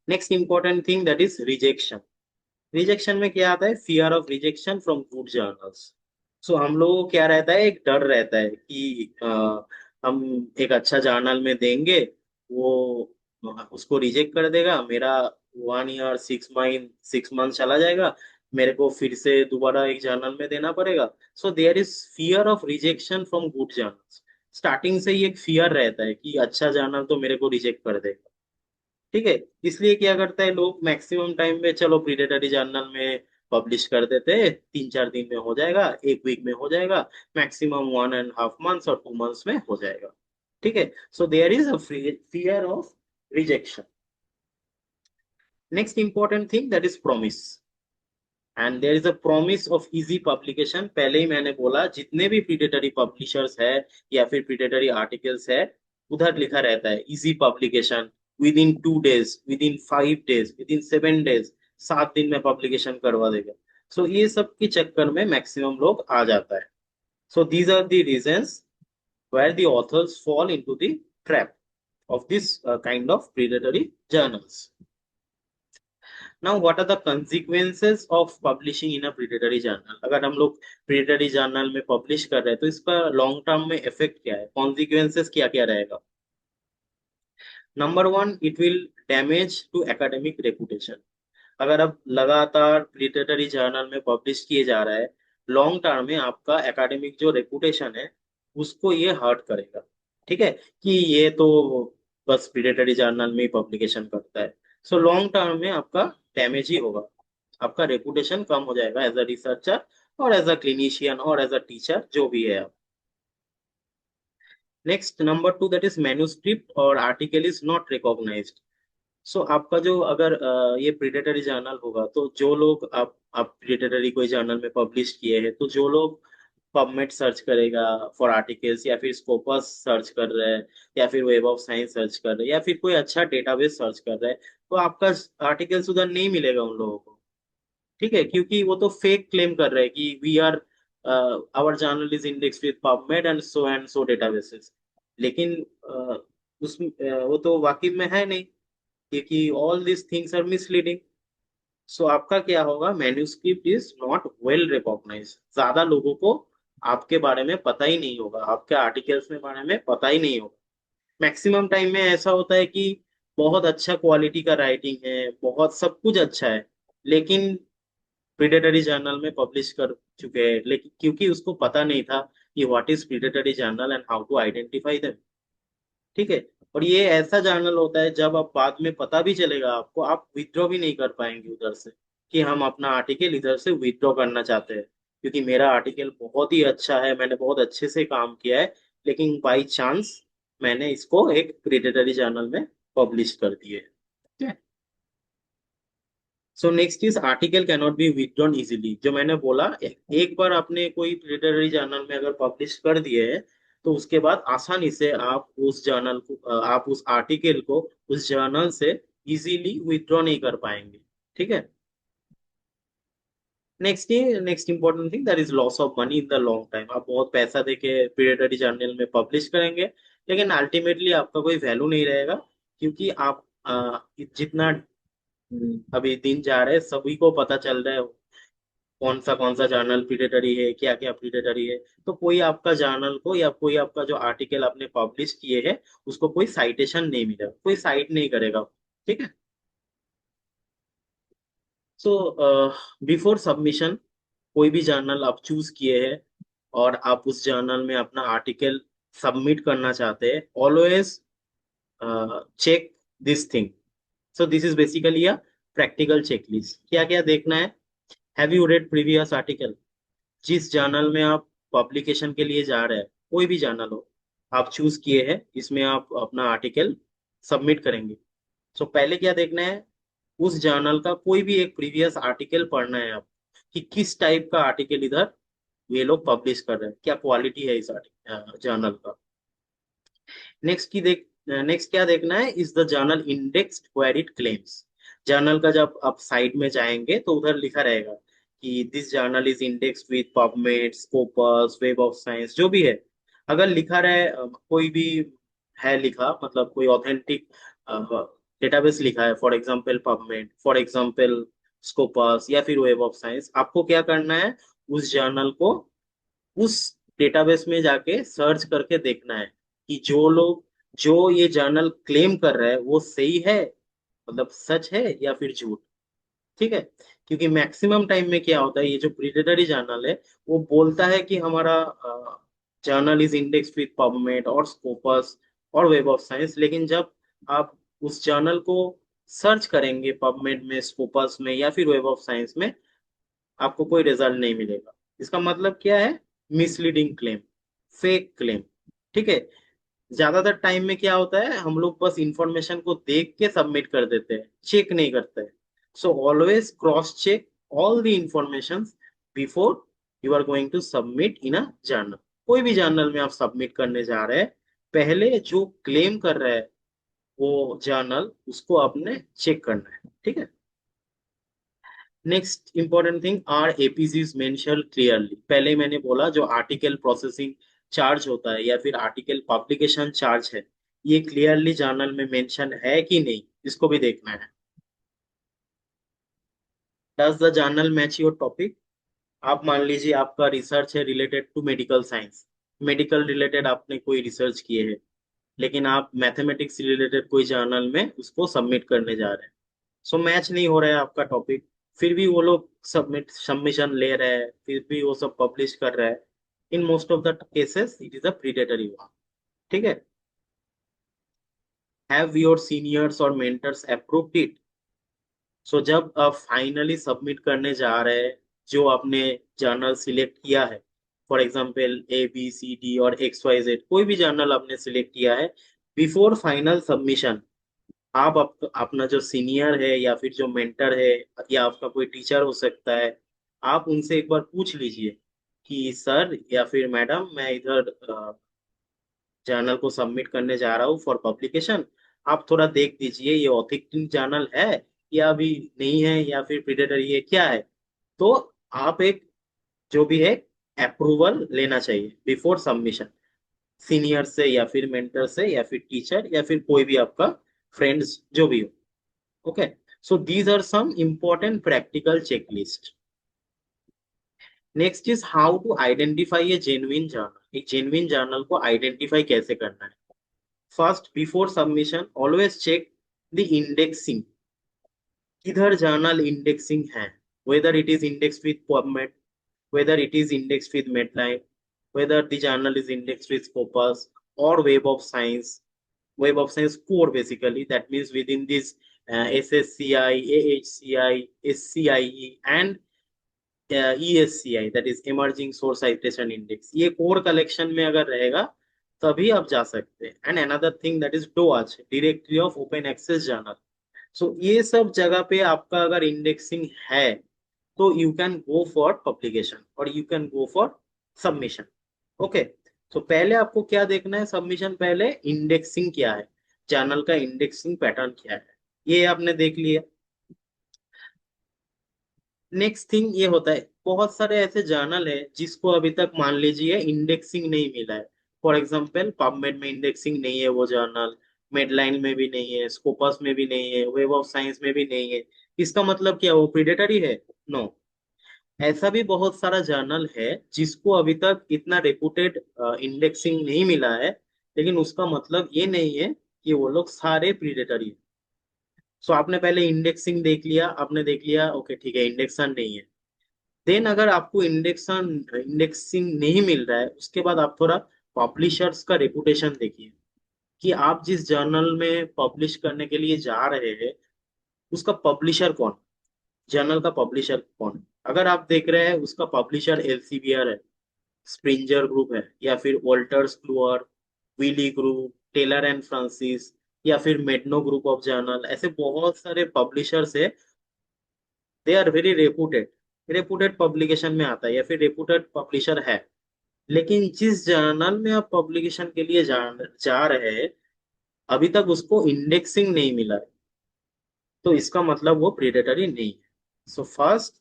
Next important thing that is rejection. Rejection में क्या आता है, fear of rejection from good journals. So हम लोगों को क्या रहता है, एक डर रहता है कि हम एक अच्छा जर्नल में देंगे, वो उसको रिजेक्ट कर देगा, मेरा 1 ईयर 6 मंथ चला जाएगा, मेरे को फिर से दोबारा एक जर्नल में देना पड़ेगा. So there is fear of rejection from good journals. Starting से ही एक फियर रहता है कि अच्छा जर्नल तो मेरे को रिजेक्ट कर देगा. ठीक है. इसलिए क्या करता है लोग मैक्सिमम टाइम में, चलो प्रीडेटरी जर्नल में पब्लिश कर देते हैं, 3-4 दिन में हो जाएगा, एक वीक में हो जाएगा, मैक्सिमम 1.5 मंथ्स और 2 मंथ्स में हो जाएगा. ठीक है. So there is a fear of rejection. Next important thing that is promise. And there is a promise of easy publication. पहले ही मैंने बोला, जितने भी प्रीडेटरी पब्लिशर्स है या फिर प्रीडेटरी आर्टिकल्स है, उधर लिखा रहता है easy publication, with in 2 days, with in 5 days, with in 7 days, 7 दिन में पब्लिकेशन करवा देगा. सो ये सब के चक्कर में मैक्सिमम लोग आ जाता है. So these are the reasons where the authors fall into the trap of this kind of predatory journals. Now, what are the consequences of publishing in a predatory journal? अगर हम लोग predatory journal में publish कर रहे हैं तो इसका long term में इफेक्ट क्या है, कॉन्सिक्वेंसेस क्या क्या रहेगा? Number one, it will damage to academic reputation. अगर आप लगातार प्रिडेटरी जर्नल में पब्लिश किए जा रहा है, लॉन्ग टर्म में आपका एकेडमिक जो रेपुटेशन है उसको ये हर्ट करेगा. ठीक है, कि ये तो बस प्रिडेटरी जर्नल में ही पब्लिकेशन करता है. सो लॉन्ग टर्म में आपका डैमेज ही होगा. आपका रेपुटेशन कम हो जाएगा एज अ रिसर्चर और एज अ क्लिनिशियन और एज अ टीचर, जो भी है आप. Next, number two, that is manuscript और आर्टिकल इज नॉट रिकॉग्नाइज्ड. सो आपका जो अगर ये प्रिडेटरी जर्नल होगा, तो जो लोग आप प्रिडेटरी कोई जर्नल में पब्लिश किए हैं, तो जो लोग पबमेड सर्च करेगा फॉर आर्टिकल्स, या फिर स्कोपस सर्च कर रहे हैं, या फिर वेब ऑफ साइंस सर्च कर रहे हैं, या फिर कोई अच्छा डेटाबेस सर्च कर रहे हैं, तो आपका आर्टिकल्स उधर नहीं मिलेगा उन लोगों को. ठीक है, क्योंकि वो तो फेक क्लेम कर रहे हैं कि we are our journal is index with PubMed and so databases. लेकिन वो तो वाकिफ में है नहीं, क्योंकि all this things are misleading. So आपका क्या होगा, manuscript is not well recognize. ज्यादा लोगों को आपके बारे में पता ही नहीं होगा, आपके आर्टिकल्स के बारे में पता ही नहीं होगा. मैक्सिमम टाइम में ऐसा होता है कि बहुत अच्छा क्वालिटी का राइटिंग है, बहुत सब कुछ अच्छा है, लेकिन प्रिडेटरी जर्नल में पब्लिश कर चुके हैं, लेकिन क्योंकि उसको पता नहीं था कि what is predatory journal and how to identify them. ठीक है. और ये ऐसा जर्नल होता है, जब आप बाद में पता भी चलेगा आपको, आप विथड्रॉ भी नहीं कर पाएंगे उधर से, कि हम अपना आर्टिकल इधर से विथड्रॉ करना चाहते हैं, क्योंकि मेरा आर्टिकल बहुत ही अच्छा है, मैंने बहुत अच्छे से काम किया है, लेकिन बाई चांस मैंने इसको एक प्रिडेटरी जर्नल में पब्लिश कर दिए. ठीक है. So next is article can not be withdrawn easily. जो मैंने बोला, एक बार आपने कोई लिटरेरी जर्नल में अगर पब्लिश कर दिए है, तो उसके बाद आसानी से आप उस जर्नल को आप उस आर्टिकल को उस जर्नल से इजीली विथड्रॉ नहीं कर पाएंगे. ठीक है. Next important thing that is loss of money in the long time. आप बहुत पैसा देके पीरियडरी जर्नल में पब्लिश करेंगे, लेकिन अल्टीमेटली आपका कोई वैल्यू नहीं रहेगा, क्योंकि आप जितना अभी दिन जा रहे हैं, सभी को पता चल रहा है कौन सा जर्नल प्रीडेटरी है, क्या क्या प्रीडेटरी है। तो कोई आपका जर्नल को या कोई आपका जो आर्टिकल आपने पब्लिश किए हैं उसको कोई साइटेशन नहीं मिलेगा, कोई साइट नहीं करेगा। ठीक है। सो बिफोर सबमिशन कोई भी जर्नल आप चूज किए हैं और आप उस जर्नल में अपना आर्टिकल सबमिट करना चाहते हैं, always check this thing. So this is basically a practical checklist. क्या क्या देखना है? Have you read previous article? जिस जर्नल में आप पब्लिकेशन के लिए जा रहे हैं, कोई भी जर्नल हो आप चूज किए हैं, इसमें आप अपना आर्टिकल सबमिट करेंगे। सो पहले क्या देखना है? उस जर्नल का कोई भी एक प्रीवियस आर्टिकल पढ़ना है आप, कि किस टाइप का आर्टिकल इधर ये लोग पब्लिश कर रहे हैं, क्या क्वालिटी है इस जर्नल का। नेक्स्ट क्या देखना है? Is the journal indexed where it claims. Journal का जब आप साइट में जाएंगे तो उधर लिखा रहेगा कि this journal is indexed with PubMed, Scopus, web of science, जो भी है। अगर लिखा रहे कोई भी है लिखा, मतलब कोई ऑथेंटिक डेटाबेस लिखा है, for example PubMed, for example Scopus या फिर वेब ऑफ साइंस, आपको क्या करना है? उस जर्नल को उस डेटाबेस में जाके सर्च करके देखना है कि जो ये जर्नल क्लेम कर रहा है वो सही है, मतलब सच है या फिर झूठ। ठीक है। क्योंकि मैक्सिमम टाइम में क्या होता है, ये जो प्रीडेटरी जर्नल है वो बोलता है कि हमारा journal is index with PubMed और स्कोपस और वेब ऑफ साइंस, लेकिन जब आप उस जर्नल को सर्च करेंगे पबमेड में, स्कोपस में या फिर वेब ऑफ साइंस में, आपको कोई रिजल्ट नहीं मिलेगा। इसका मतलब क्या है? Misleading claim, fake claim. ठीक है। ज्यादातर टाइम में क्या होता है, हम लोग बस इंफॉर्मेशन को देख के सबमिट कर देते हैं, चेक नहीं करते हैं। सो always cross check all the information before you are going to submit in a journal. कोई भी जर्नल में आप सबमिट करने जा रहे हैं, पहले जो क्लेम कर रहा है वो जर्नल, उसको आपने चेक करना है। ठीक है। Next important thing, are APCs mention clearly. पहले ही मैंने बोला, जो आर्टिकल प्रोसेसिंग चार्ज होता है या फिर आर्टिकल पब्लिकेशन चार्ज है, ये क्लियरली जर्नल में मेंशन है कि नहीं, इसको भी देखना है। Does the journal match your topic? आप मान लीजिए आपका रिसर्च है related to medical science, medical related आपने कोई रिसर्च किए हैं, लेकिन आप मैथमेटिक्स से रिलेटेड कोई जर्नल में उसको सबमिट करने जा रहे हैं। सो मैच नहीं हो रहा है आपका टॉपिक, फिर भी वो लोग सबमिशन ले रहे हैं, फिर भी वो सब पब्लिश कर रहे हैं। इन most of the cases it is a predatory one. ठीक है। हैव योर सीनियर्स और मेंटर्स अप्रूव्ड इट? सो जब आप फाइनली सबमिट करने जा रहे हैं, जो आपने जर्नल सिलेक्ट किया है, फॉर एग्जांपल ABCD और XYZ, कोई भी जर्नल आपने सिलेक्ट किया है, बिफोर फाइनल सबमिशन अपना जो सीनियर है या फिर जो मेंटर है या आपका कोई टीचर हो सकता है, आप उनसे एक बार पूछ लीजिए कि सर या फिर मैडम, मैं इधर जर्नल को सबमिट करने जा रहा हूँ फॉर पब्लिकेशन, आप थोड़ा देख दीजिए ये ऑथेंटिक जर्नल है या अभी नहीं है, या फिर प्रीडेटरी है, क्या है। तो आप एक जो भी है अप्रूवल लेना चाहिए बिफोर सबमिशन, सीनियर से या फिर मेंटर से या फिर टीचर या फिर कोई भी आपका फ्रेंड्स जो भी हो। Okay. So these are some important practical checklist. Next is how to identify a genuine journal. एक जेन्युइन जर्नल को आइडेंटिफाई कैसे करना है? First, before submission always check the indexing. किधर जर्नल इंडेक्सिंग है, whether it is indexed with PubMed, whether it is indexed with Medline, whether the journal is indexed with Scopus or Web of Science. Web of Science core, basically that means within this SSCI, AHCI, SCIE and ESCI, that is Emerging Source Citation Index, ये core collection में अगर रहेगा तभी आप जा सकते हैं। And another thing that is DOAJ, directory of open access journal. So ये सब जगह पे आपका अगर इंडेक्सिंग है तो you can go for publication और you can go for submission. Okay. तो पहले आपको क्या देखना है? सबमिशन पहले इंडेक्सिंग क्या है, जर्नल का इंडेक्सिंग पैटर्न क्या है, ये आपने देख लिया। नेक्स्ट थिंग ये होता है, बहुत सारे ऐसे जर्नल है जिसको अभी तक मान लीजिए इंडेक्सिंग नहीं मिला है। फॉर एग्जांपल पबमेड में इंडेक्सिंग नहीं है वो जर्नल, मेडलाइन में भी नहीं है, स्कोपस में भी नहीं है, वेब ऑफ साइंस में भी नहीं है। इसका मतलब क्या वो प्रीडेटरी है? नो। ऐसा भी बहुत सारा जर्नल है जिसको अभी तक इतना रेपुटेड इंडेक्सिंग नहीं मिला है, लेकिन उसका मतलब ये नहीं है कि वो लोग सारे प्रीडेटरी है। सो आपने पहले इंडेक्सिंग देख लिया, आपने देख लिया ओके ठीक है इंडेक्शन नहीं है। देन अगर आपको इंडेक्सिंग नहीं मिल रहा है, उसके बाद आप थोड़ा पब्लिशर्स का रेपुटेशन देखिए कि आप जिस जर्नल में पब्लिश करने के लिए जा रहे हैं उसका पब्लिशर कौन, जर्नल का पब्लिशर कौन है। अगर आप देख रहे हैं उसका पब्लिशर एल्सीवियर है, स्प्रिंजर ग्रुप है, या फिर Wolters Kluwer, Wiley group, Taylor and Francis, या फिर मेडनो ग्रुप ऑफ जर्नल, ऐसे बहुत सारे पब्लिशर्स है। They are very reputed, reputed publication में आता है या फिर रेपुटेड पब्लिशर है। लेकिन जिस जर्नल में आप पब्लिकेशन के लिए जा रहे हैं अभी तक उसको इंडेक्सिंग नहीं मिला है, तो इसका मतलब वो प्रेडेटरी नहीं है। So first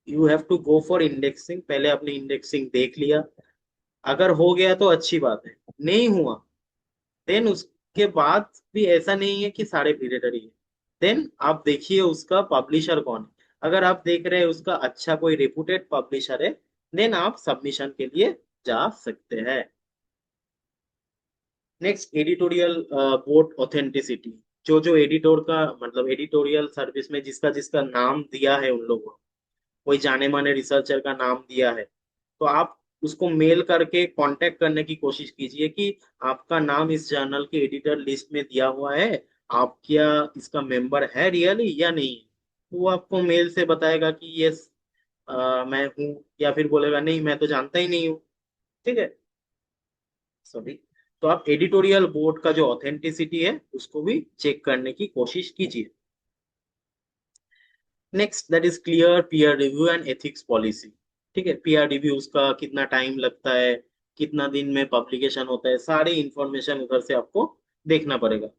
you have to go for indexing. पहले आपने इंडेक्सिंग देख लिया, अगर हो गया तो अच्छी बात है, नहीं हुआ देन उसके बाद भी ऐसा नहीं है कि सारे प्रेडेटरी है। देन आप देखिए उसका पब्लिशर कौन है। अगर आप देख रहे हैं उसका अच्छा कोई रेपुटेड पब्लिशर है, देन आप सबमिशन के लिए जा सकते हैं। Next editorial board authenticity. जो जो एडिटोर का मतलब एडिटोरियल सर्विस में जिसका जिसका नाम दिया है उन लोगों ने, कोई जाने माने रिसर्चर का नाम दिया है, तो आप उसको मेल करके कांटेक्ट करने की कोशिश कीजिए कि आपका नाम इस जर्नल के एडिटर लिस्ट में दिया हुआ है, आप क्या इसका मेंबर है रियली या नहीं। तो वो आपको मेल से बताएगा कि यस मैं हूँ, या फिर बोलेगा नहीं मैं तो जानता ही नहीं हूँ। ठीक है, सॉरी। तो आप एडिटोरियल बोर्ड का जो ऑथेंटिसिटी है उसको भी चेक करने की कोशिश कीजिए। Next that is clear peer review and ethics policy. ठीक है, पीयर रिव्यू उसका कितना टाइम लगता है, कितना दिन में पब्लिकेशन होता है, सारी इंफॉर्मेशन उधर से आपको देखना पड़ेगा।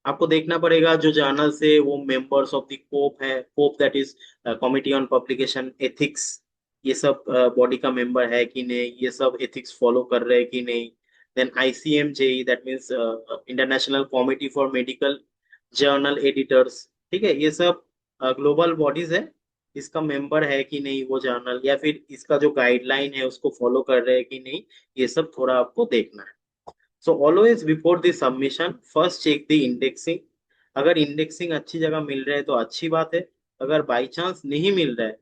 आपको देखना पड़ेगा जो जर्नल से वो मेंबर्स ऑफ द कोप है, COPE that is committee on publication ethics, ये सब बॉडी का मेंबर है कि नहीं, ये सब एथिक्स फॉलो कर रहे हैं कि नहीं। Then ICMJ that means international committee for medical journal editors. ठीक है, ये सब ग्लोबल बॉडीज है, इसका मेंबर है कि नहीं वो जर्नल, या फिर इसका जो गाइडलाइन है उसको फॉलो कर रहे हैं कि नहीं, ये सब थोड़ा आपको देखना है। So always before the submission first check the indexing. अगर इंडेक्सिंग अच्छी जगह मिल रहा है तो अच्छी बात है, अगर बाई चांस नहीं मिल रहा है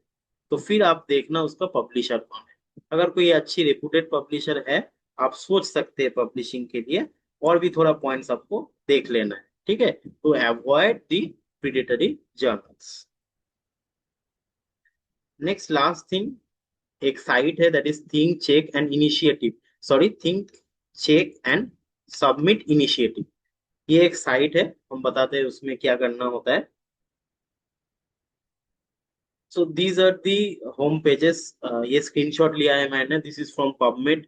तो फिर आप देखना उसका पब्लिशर कौन है। अगर कोई अच्छी रेपुटेड पब्लिशर है आप सोच सकते हैं पब्लिशिंग के लिए, और भी थोड़ा पॉइंट्स आपको देख लेना है। ठीक है, to avoid the predatory journals. Next last thing, एक साइट है that is think check and initiative, sorry think check and submit initiative. ये एक साइट है, हम बताते हैं उसमें क्या करना होता है। So these are the home pages. ये स्क्रीनशॉट लिया है मैंने, this is from PubMed,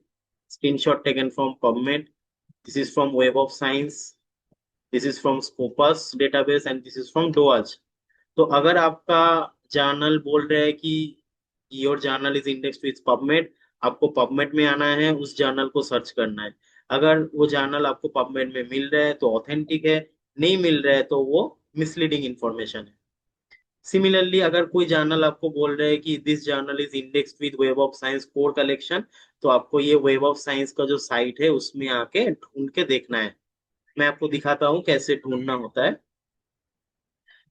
screenshot taken from PubMed. This is from web of science, this is from Scopus database and this is from DOAJ. तो अगर आपका journal बोल रहे हैं कि your journal is index with PubMed, आपको PubMed में आना है, उस जर्नल को सर्च करना है। अगर वो जर्नल आपको पबमेड में मिल रहा है तो ऑथेंटिक है, नहीं मिल रहा है तो वो मिसलीडिंग इंफॉर्मेशन है। सिमिलरली अगर कोई जर्नल आपको बोल रहे हैं कि this journal is index with web of science core collection, तो आपको ये वेब ऑफ साइंस का जो साइट है उसमें आके ढूंढ के देखना है। मैं आपको दिखाता हूँ कैसे ढूंढना होता है।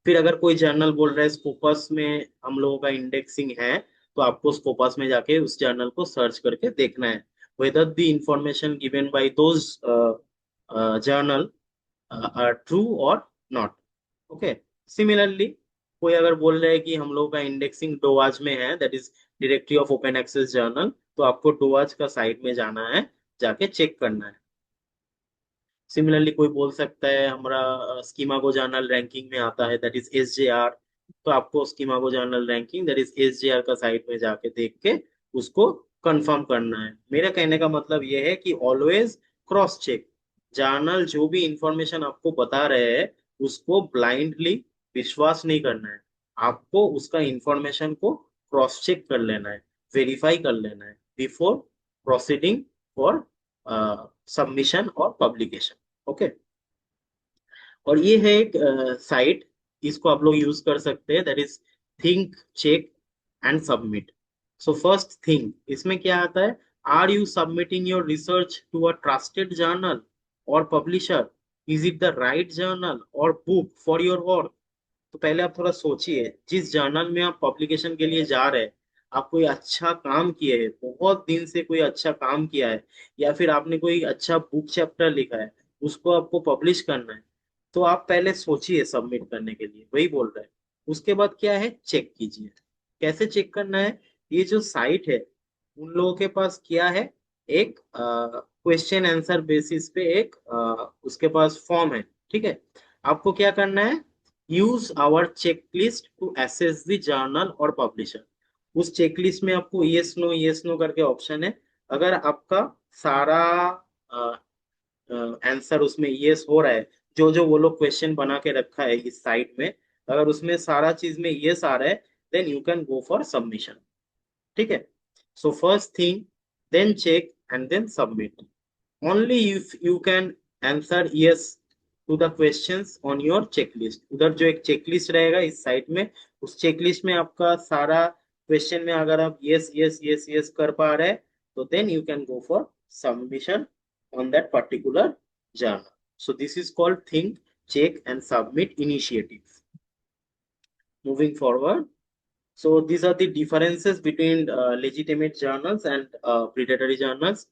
फिर अगर कोई जर्नल बोल रहा है स्कोपस में हम लोगों का इंडेक्सिंग है, तो आपको स्कोपस में जाके उस जर्नल को सर्च करके देखना है whether the information given by those journal are true or not. Okay, similarly कोई अगर बोल रहा है कि हम लोगों का इंडेक्सिंग डोवाज में है, that is directory of open access journal, तो आपको डोवाज का साइट में जाना है, जाके चेक करना है। सिमिलरली कोई बोल सकता है हमारा स्कीमागो जर्नल रैंकिंग में आता है दैट इज एसजेआर, तो आपको स्कीमागो जर्नल रैंकिंग दैट इज एसजेआर का साइट में जाके देख के उसको कंफर्म करना है। मेरा कहने का मतलब ये है कि ऑलवेज क्रॉस चेक, जर्नल जो भी इंफॉर्मेशन आपको बता रहे हैं उसको ब्लाइंडली विश्वास नहीं करना है, आपको उसका इंफॉर्मेशन को क्रॉस चेक कर लेना है, वेरीफाई कर लेना है बिफोर प्रोसीडिंग फॉर सबमिशन और पब्लिकेशन। ओके, और ये है एक साइट इसको आप लोग यूज कर सकते हैं, that is think, check and submit. So first thing, इसमें क्या आता है, are you submitting your research to a trusted journal और publisher, is it the right journal और बुक फॉर योर वर्क। तो पहले आप थोड़ा सोचिए, जिस जर्नल में आप पब्लिकेशन के लिए जा रहे हैं, आप कोई अच्छा काम किए हैं, बहुत दिन से कोई अच्छा काम किया है, या फिर आपने कोई अच्छा बुक चैप्टर लिखा है, उसको आपको पब्लिश करना है, तो आप पहले सोचिए सबमिट करने के लिए, वही बोल रहे हैं। उसके बाद क्या है, चेक कीजिए। कैसे चेक करना है, ये जो साइट है, उन लोगों के पास क्या है, एक क्वेश्चन आंसर बेसिस पे एक उसके पास फॉर्म है। ठीक है, आपको क्या करना है, use our checklist to assess the journal और पब्लिशर। उस चेकलिस्ट में आपको यस नो करके ऑप्शन है। अगर आपका सारा आंसर उसमें यस हो रहा है, जो जो वो लोग क्वेश्चन बना के रखा है इस साइट में, अगर उसमें सारा चीज में यस आ रहा है, then you can go for submission. ठीक है, so first thing, then check and then submit. only if you can answer yes to the questions on your checklist। उधर जो एक चेकलिस्ट रहेगा इस साइट में, उस चेकलिस्ट में आपका सारा क्वेश्चन में अगर आप यस यस यस यस कर पा रहे हैं, तो then you can go for submission on that particular journal। So this is called think, check and submit initiative। Moving forward, so these are the differences between legitimate journals and predatory journals।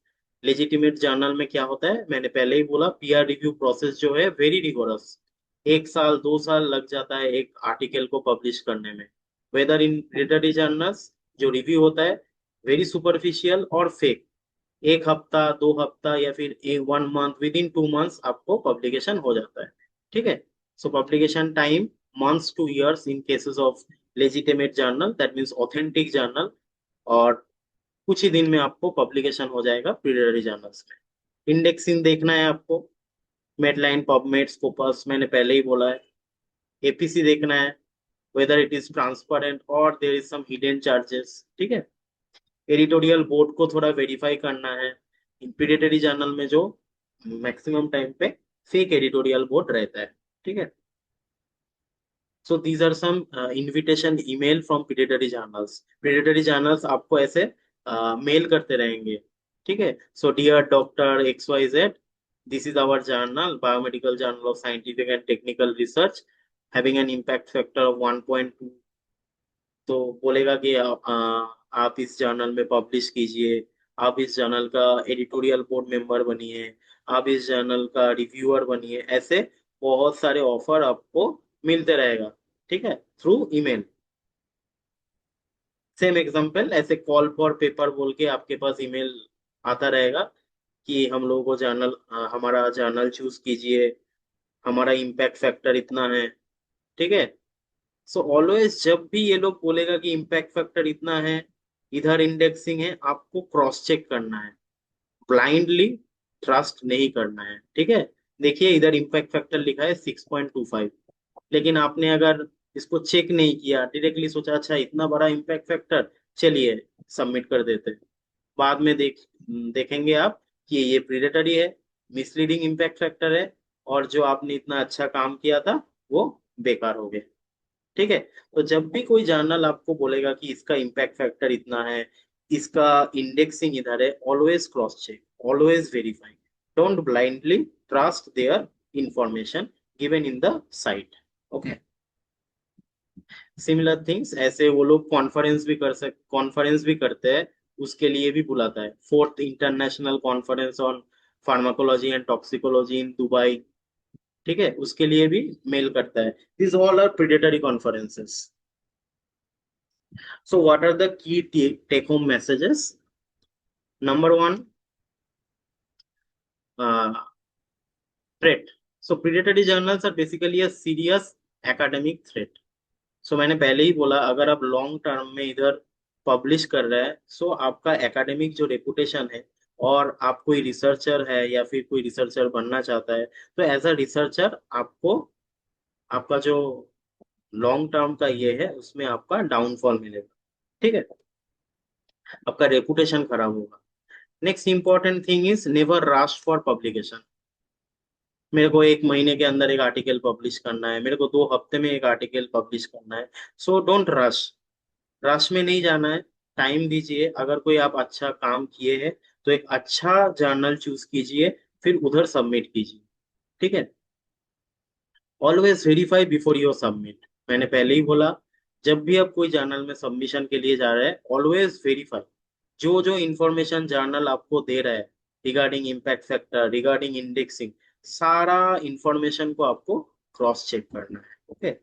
legitimate journal में क्या होता है, मैंने पहले ही बोला, PR review process जो है very rigorous, 1 साल 2 साल लग जाता है एक आर्टिकल को पब्लिश करने में। वेदर इन predatory journals, जो रिव्यू होता है, वेरी सुपरफिशियल और फेक, 1 हफ्ता 2 हफ्ता या फिर 1 मंथ, विद इन 2 मंथ्स आपको पब्लिकेशन हो जाता है। ठीक है, so publication time months to years in cases of legitimate journal, that means authentic journal. और कुछ ही दिन में आपको पब्लिकेशन हो जाएगा प्रीलिमिनरी जर्नल्स में। इंडेक्सिंग देखना है आपको, मेडलाइन, पबमेड, स्कोपस, मैंने पहले ही बोला है। एपीसी देखना है, वेदर इट इज ट्रांसपेरेंट और there is some hidden charges. ठीक है, एडिटोरियल बोर्ड को थोड़ा वेरीफाई करना है, प्रीडेटरी जर्नल में जो मैक्सिमम टाइम पे फेक एडिटोरियल बोर्ड रहता है। ठीक है, so these are some invitation email from predatory journals. Predatory journals आपको ऐसे मेल करते रहेंगे। ठीक है, सो dear doctor X Y Z, this is our journal, biomedical journal of scientific and technical research, having an impact factor of 1.2। तो बोलेगा कि आप इस जर्नल में पब्लिश कीजिए, आप इस जर्नल का एडिटोरियल बोर्ड मेंबर बनिए, आप इस जर्नल का रिव्यूअर बनिए, ऐसे बहुत सारे ऑफर आपको मिलते रहेगा। ठीक है, थ्रू ईमेल। सेम एग्जांपल, ऐसे कॉल फॉर पेपर बोल के आपके पास ईमेल आता रहेगा कि हम लोगों को जर्नल, हमारा जर्नल चूज कीजिए, हमारा इम्पैक्ट फैक्टर इतना है। ठीक है, सो ऑलवेज जब भी ये लोग बोलेगा कि इम्पैक्ट फैक्टर इतना है, इधर इंडेक्सिंग है, आपको क्रॉस चेक करना है, ब्लाइंडली ट्रस्ट नहीं करना है। ठीक है, देखिए इधर इम्पैक्ट फैक्टर लिखा है 6.25, लेकिन आपने अगर इसको चेक नहीं किया, डायरेक्टली सोचा अच्छा इतना बड़ा इम्पैक्ट फैक्टर, चलिए सबमिट कर देते हैं। बाद में देखेंगे आप कि ये प्रीडेटरी है, मिसलीडिंग इम्पैक्ट फैक्टर है, और जो आपने इतना अच्छा काम किया था वो बेकार हो गया। ठीक है, तो जब भी कोई जर्नल आपको बोलेगा कि इसका इम्पैक्ट फैक्टर इतना है, इसका इंडेक्सिंग इधर है, always cross check, always verify, don't blindly trust their information given in the site. Okay, similar things, ऐसे वो लोग कॉन्फ्रेंस भी करते हैं, उसके लिए भी बुलाता है, fourth international conference on pharmacology and toxicology in Dubai. ठीक है, उसके लिए भी मेल करता है। This all are predatory conferences. So what are the key take home messages? Number one, uh, threat। So predatory journals are basically a serious academic threat। So मैंने पहले ही बोला, अगर आप लॉन्ग टर्म में इधर पब्लिश कर रहे हैं, सो आपका एकेडमिक जो रेपुटेशन है, और आप कोई रिसर्चर है या फिर कोई रिसर्चर बनना चाहता है, तो एज अ रिसर्चर आपको, आपका जो लॉन्ग टर्म का ये है, उसमें आपका डाउनफॉल मिलेगा। ठीक है, आपका रेपुटेशन खराब होगा। Next important thing is never rush for publication. मेरे को एक महीने के अंदर एक आर्टिकल पब्लिश करना है, मेरे को 2 हफ्ते में एक आर्टिकल पब्लिश करना है। सो डोंट रश, रश में नहीं जाना है। टाइम दीजिए। अगर कोई आप अच्छा काम किए हैं तो एक अच्छा जर्नल चूज कीजिए, फिर उधर सबमिट कीजिए। ठीक है। Always verify before your submit. मैंने पहले ही बोला, जब भी आप कोई जर्नल में सबमिशन के लिए जा रहे हैं, ऑलवेज वेरीफाई। जो जो इंफॉर्मेशन जर्नल आपको दे रहा है regarding impact factor, regarding indexing, सारा इंफॉर्मेशन को आपको क्रॉस चेक करना है। Okay.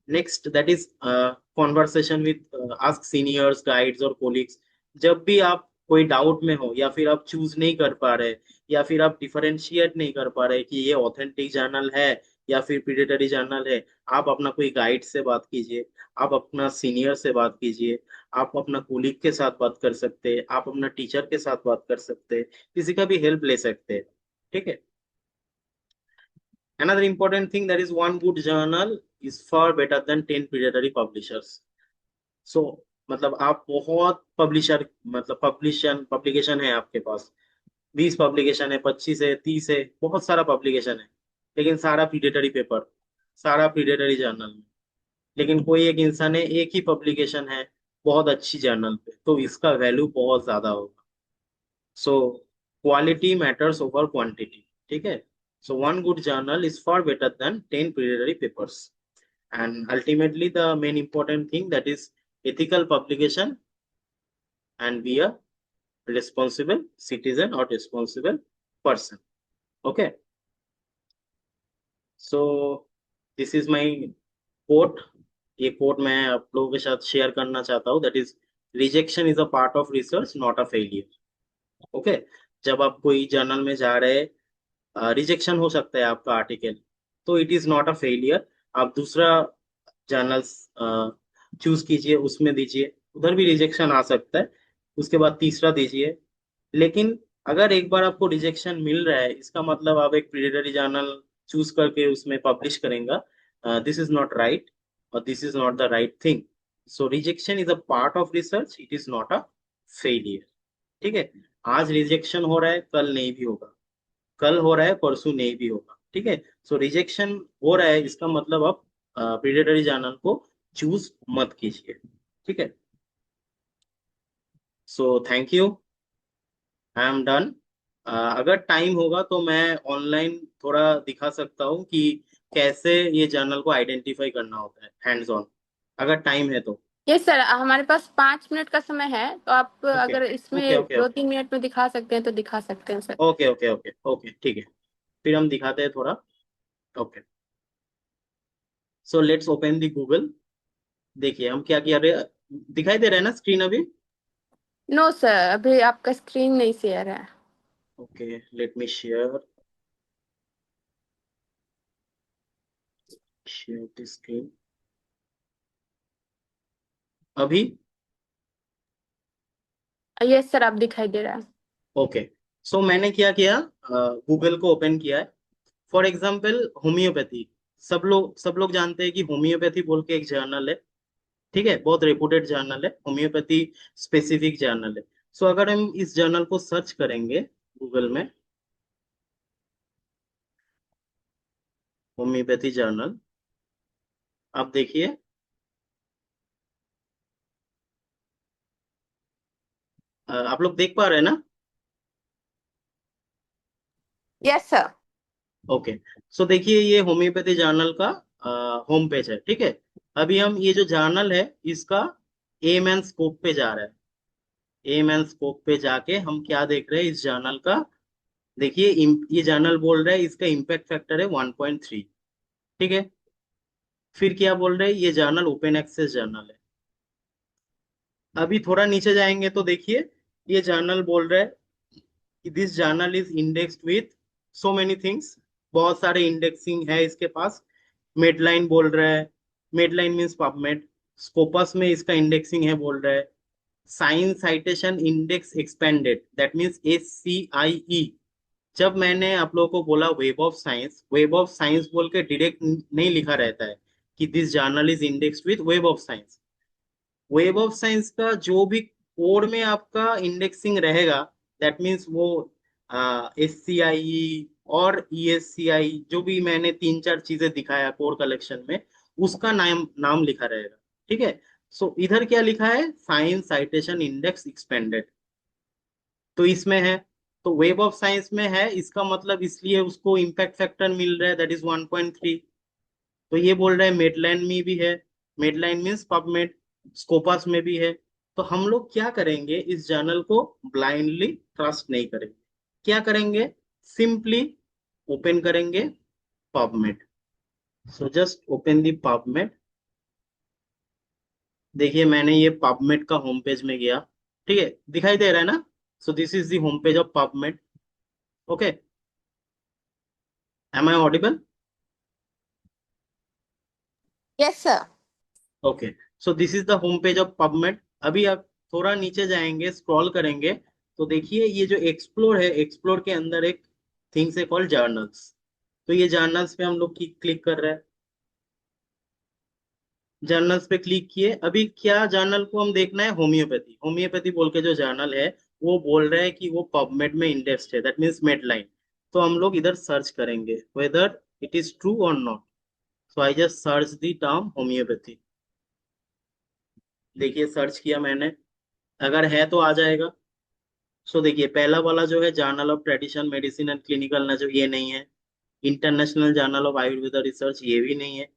Next that is conversation with ask seniors, guides और कोलिग्स। जब भी आप कोई डाउट में हो, या फिर आप चूज नहीं कर पा रहे, या फिर आप डिफरेंशिएट नहीं कर पा रहे कि ये ऑथेंटिक जर्नल है या फिर प्रीडेटरी जर्नल है, आप अपना कोई गाइड से बात कीजिए, आप अपना सीनियर से बात कीजिए, आप अपना कोलिग के साथ बात कर सकते हैं, आप अपना टीचर के साथ बात कर सकते हैं, किसी का भी हेल्प ले सकते हैं। ठीक है। Another important thing, that is one good journal is far better than 10 predatory publishers. So मतलब आप बहुत पब्लिशर, मतलब पब्लिकेशन है आपके पास, 20 पब्लिकेशन है, 25 है, 30 है, बहुत सारा पब्लिकेशन है, लेकिन सारा प्रीडेटरी पेपर, सारा प्रीडेटरी जर्नल में। लेकिन कोई एक इंसान है, एक ही पब्लिकेशन है बहुत अच्छी जर्नल पे, तो इसका वैल्यू बहुत ज्यादा होगा। So quality matters over quantity. ठीक है। So one good journal is far better than 10 predatory papers. And ultimately the main important thing, that is ethical publication, and be a responsible citizen or responsible person. Okay. So this is my quote. ये coat मैं आप लोगों के साथ share करना चाहता हूँ, that is rejection is a part of research, not a failure. Okay. जब आप कोई जर्नल में जा रहे हैं, रिजेक्शन हो सकता है आपका आर्टिकल, तो it is not a failure. आप दूसरा जर्नल्स चूज कीजिए, उसमें दीजिए, उधर भी रिजेक्शन आ सकता है, उसके बाद तीसरा दीजिए। लेकिन अगर एक बार आपको रिजेक्शन मिल रहा है, इसका मतलब आप एक प्रीडेटरी जर्नल चूज करके उसमें पब्लिश करेंगे, दिस इज नॉट राइट, और this is not the right thing. So rejection is a part of research, it is not a failure. ठीक है। आज रिजेक्शन हो रहा है, कल नहीं भी होगा, कल हो रहा है, परसों नहीं भी होगा। ठीक है। सो रिजेक्शन हो रहा है, इसका मतलब आप प्रीडेटरी जर्नल को चूज मत कीजिए। ठीक है। सो thank you, I am done. अगर टाइम होगा तो मैं ऑनलाइन थोड़ा दिखा सकता हूँ कि कैसे ये जर्नल को आइडेंटिफाई करना होता है हैंड्स ऑन, अगर टाइम है तो। ये सर हमारे पास 5 मिनट का समय है, तो आप ओके अगर ओके इसमें ओके दो ओके तीन मिनट में दिखा सकते हैं तो दिखा सकते हैं sir. Okay okay okay okay ठीक है। फिर हम दिखाते हैं थोड़ा। Okay. So let's open the Google. देखिए हम क्या किया रहे, दिखाई दे रहा है ना स्क्रीन अभी? नो सर, अभी आपका स्क्रीन नहीं शेयर है। Okay, let me share, share the screen अभी। यस सर, आप दिखाई दे रहा है। ओके। सो मैंने क्या किया, गूगल को ओपन किया है। फॉर एग्जाम्पल होम्योपैथी, सब लोग जानते हैं कि होम्योपैथी बोल के एक जर्नल है। ठीक है, बहुत रेपुटेड जर्नल है, होम्योपैथी स्पेसिफिक जर्नल है। सो अगर हम इस जर्नल को सर्च करेंगे गूगल में, होम्योपैथी जर्नल, आप देखिए, आप लोग देख पा रहे हैं ना? Yes sir. ओके। सो देखिए ये होम्योपैथी जर्नल का होम पेज है। ठीक है। अभी हम ये जो जर्नल है इसका एम एंड स्कोप पे जा रहे हैं। एम एंड स्कोप पे जाके हम क्या देख रहे हैं इस जर्नल का। देखिए ये जर्नल बोल रहा है इसका इम्पैक्ट फैक्टर है 1.3। ठीक है। फिर क्या बोल रहे हैं, ये जर्नल ओपन एक्सेस जर्नल है। अभी थोड़ा नीचे जाएंगे तो देखिए ये जर्नल बोल रहा है कि this journal is indexed with so many things. बहुत सारे इंडेक्सिंग है इसके पास। मेडलाइन बोल रहा है, मेडलाइन मीन्स पबमेड। स्कोपस में इसका इंडेक्सिंग है बोल रहा है। Science citation index expanded, that means SCIE। जब मैंने आप लोगों को बोला web of science, web of science बोल के डायरेक्ट नहीं लिखा रहता है कि this journal is indexed with web of science. Web of science का जो भी कोड में आपका इंडेक्सिंग रहेगा, दैट मीन्स वो SCIE, और ESCI, जो भी मैंने तीन चार चीजें दिखाया कोर कलेक्शन में, उसका नाम नाम लिखा रहेगा। ठीक है। सो इधर क्या लिखा है, साइंस साइटेशन इंडेक्स एक्सपेंडेड, तो इसमें है। तो वेब ऑफ साइंस में है, इसका मतलब इसलिए उसको इम्पैक्ट फैक्टर मिल रहा है, दैट इज 1.3। तो ये बोल रहे हैं मेडलाइन में भी है, मेडलाइन मीन्स पबमेड, स्कोपस में भी है। तो हम लोग क्या करेंगे, इस जर्नल को ब्लाइंडली ट्रस्ट नहीं करेंगे। क्या करेंगे, सिंपली ओपन करेंगे पबमेड। सो जस्ट ओपन दी पबमेड। देखिए मैंने ये पबमेड का होम पेज में गया। ठीक है, दिखाई दे रहा है ना। So this is the home page of PubMed. Okay, am I audible? Yes sir. Okay, so this is the home page of PubMed. अभी आप थोड़ा नीचे जाएंगे, स्क्रॉल करेंगे, तो देखिए ये जो एक्सप्लोर है, एक्सप्लोर के अंदर एक थिंग्स है कॉल्ड जर्नल्स। तो ये जर्नल्स पे हम लोग क्लिक कर रहे हैं। जर्नल्स पे क्लिक किए। अभी क्या जर्नल को हम देखना है, होम्योपैथी। होम्योपैथी बोल के जो जर्नल है, वो बोल रहे हैं कि वो पबमेड में इंडेक्स्ड है, दैट मीन्स मेडलाइन। तो हम लोग इधर सर्च करेंगे वेदर इट इज ट्रू और not. So I just search the term homeopathy. देखिए सर्च किया मैंने, अगर है तो आ जाएगा। सो देखिए पहला वाला जो है, journal of tradition medicine and clinical knowledge, ये नहीं है। International journal of Ayurveda research, ये भी नहीं है।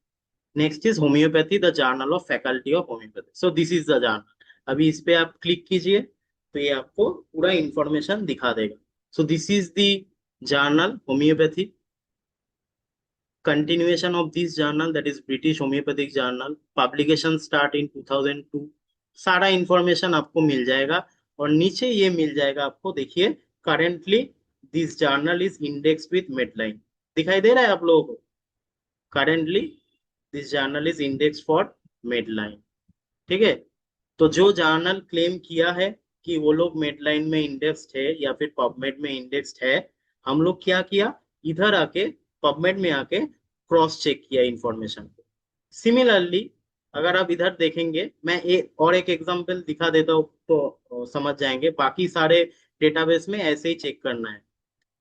Next is homeopathy, the journal of faculty of homeopathy. So this is the journal. अभी इस पे आप क्लिक कीजिए, तो ये आपको पूरा इंफॉर्मेशन दिखा देगा। सो this is the journal homeopathy, continuation of this journal, that is British Homeopathic Journal, publication start in 2002। सारा इंफॉर्मेशन आपको मिल जाएगा। और नीचे ये मिल जाएगा आपको, देखिए currently this journal is index with Medline. दिखाई दे रहा है आप लोगों को, currently this journal is index for Medline. ठीक है। तो जो जर्नल क्लेम किया है कि वो लोग मेडलाइन में इंडेक्स्ड है या फिर पबमेड में इंडेक्स्ड है, हम लोग क्या किया, इधर आके पबमेड में आके क्रॉस चेक किया इंफॉर्मेशन को। सिमिलरली अगर आप इधर देखेंगे, मैं और एक एग्जांपल दिखा देता हूँ तो समझ जाएंगे। बाकी सारे डेटाबेस में ऐसे ही चेक करना है।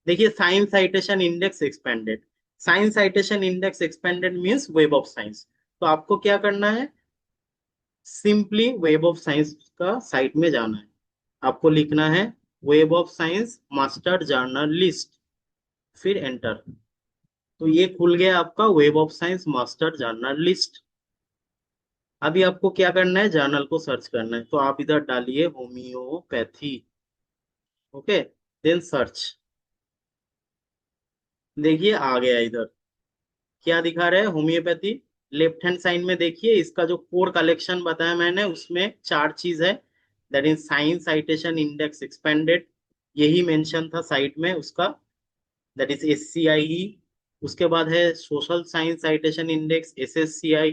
देखिए science citation index expanded, science citation index expanded means web of science. तो आपको क्या करना है, सिंपली वेब ऑफ साइंस का साइट में जाना है। आपको लिखना है web of science master journal list, फिर एंटर। तो ये खुल गया आपका web of science master journal list. अभी आपको क्या करना है, जर्नल को सर्च करना है। तो आप इधर डालिए होम्योपैथी। Okay, then search. देखिए आ गया इधर, क्या दिखा रहा है, होम्योपैथी। लेफ्ट हैंड साइड में देखिए, इसका जो कोर कलेक्शन बताया मैंने, उसमें चार चीज है, that is science citation index expanded, यही मेंशन था साइट में उसका, दैट इज SCIE। उसके बाद है social science citation index SSCI,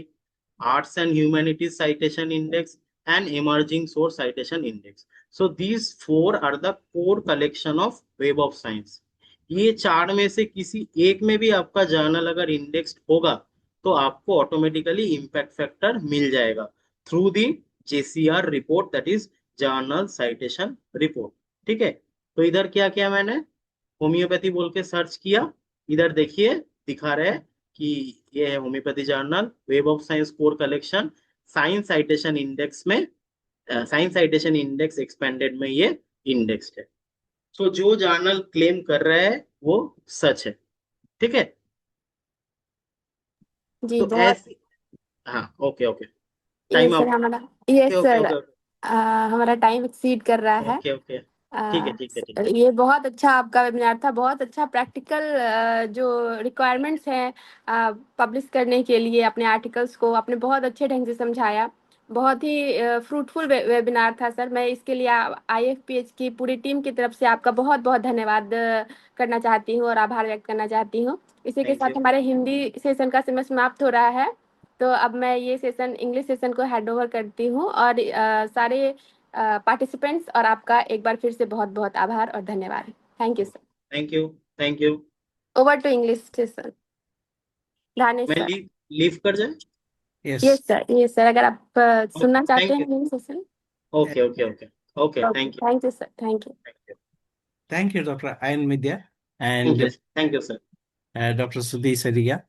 arts and humanities citation index, and emerging source citation index. So these four are the core collection of web of science. ये चार में से किसी एक में भी आपका जर्नल अगर इंडेक्स्ड होगा, तो आपको ऑटोमेटिकली इम्पैक्ट फैक्टर मिल जाएगा through the JCR report, that is journal citation report. ठीक है। तो इधर क्या किया मैंने, होम्योपैथी बोल के सर्च किया। इधर देखिए दिखा रहा है कि ये है homeopathy journal, web of science core collection, science citation index में, साइंस साइटेशन इंडेक्स एक्सपेंडेड में ये इंडेक्स्ड है। तो जो जर्नल क्लेम कर रहा है वो सच है। ठीक है। जी तो बहुत। ऐसी, हाँ ओके ओके, ये टाइम सर अप। हमारा, ये ओके ओके सर ओके हमारा टाइम एक्सीड कर रहा है। ओके ओके, ठीक है ठीक है ठीक है। ये बहुत अच्छा आपका वेबिनार था, बहुत अच्छा प्रैक्टिकल जो रिक्वायरमेंट्स हैं पब्लिश करने के लिए अपने आर्टिकल्स को आपने बहुत अच्छे ढंग से समझाया। बहुत ही फ्रूटफुल वेबिनार था सर। मैं इसके लिए IFPH की पूरी टीम की तरफ से आपका बहुत बहुत धन्यवाद करना चाहती हूँ और आभार व्यक्त करना चाहती हूँ। इसी के थैंक साथ यू। हमारे हिंदी सेशन का समय समाप्त हो रहा है। तो अब मैं ये सेशन इंग्लिश सेशन को हैंड ओवर करती हूँ और सारे पार्टिसिपेंट्स और आपका एक बार फिर से बहुत बहुत आभार और धन्यवाद। Thank you sir. Thank you. Thank you. Over to English session. Dhanesh मैं सर। लीव कर जाए? Yes Yes. Sir, yes sir, अगर आप सुनना चाहते थैंक हैं you. English session. Uh, okay okay okay okay, okay, thank you. Thank you sir, thank you. Thank you. Thank you, Dr. Ayan Midya. Thank and you, thank you sir. Dr. Sudhi Sariga.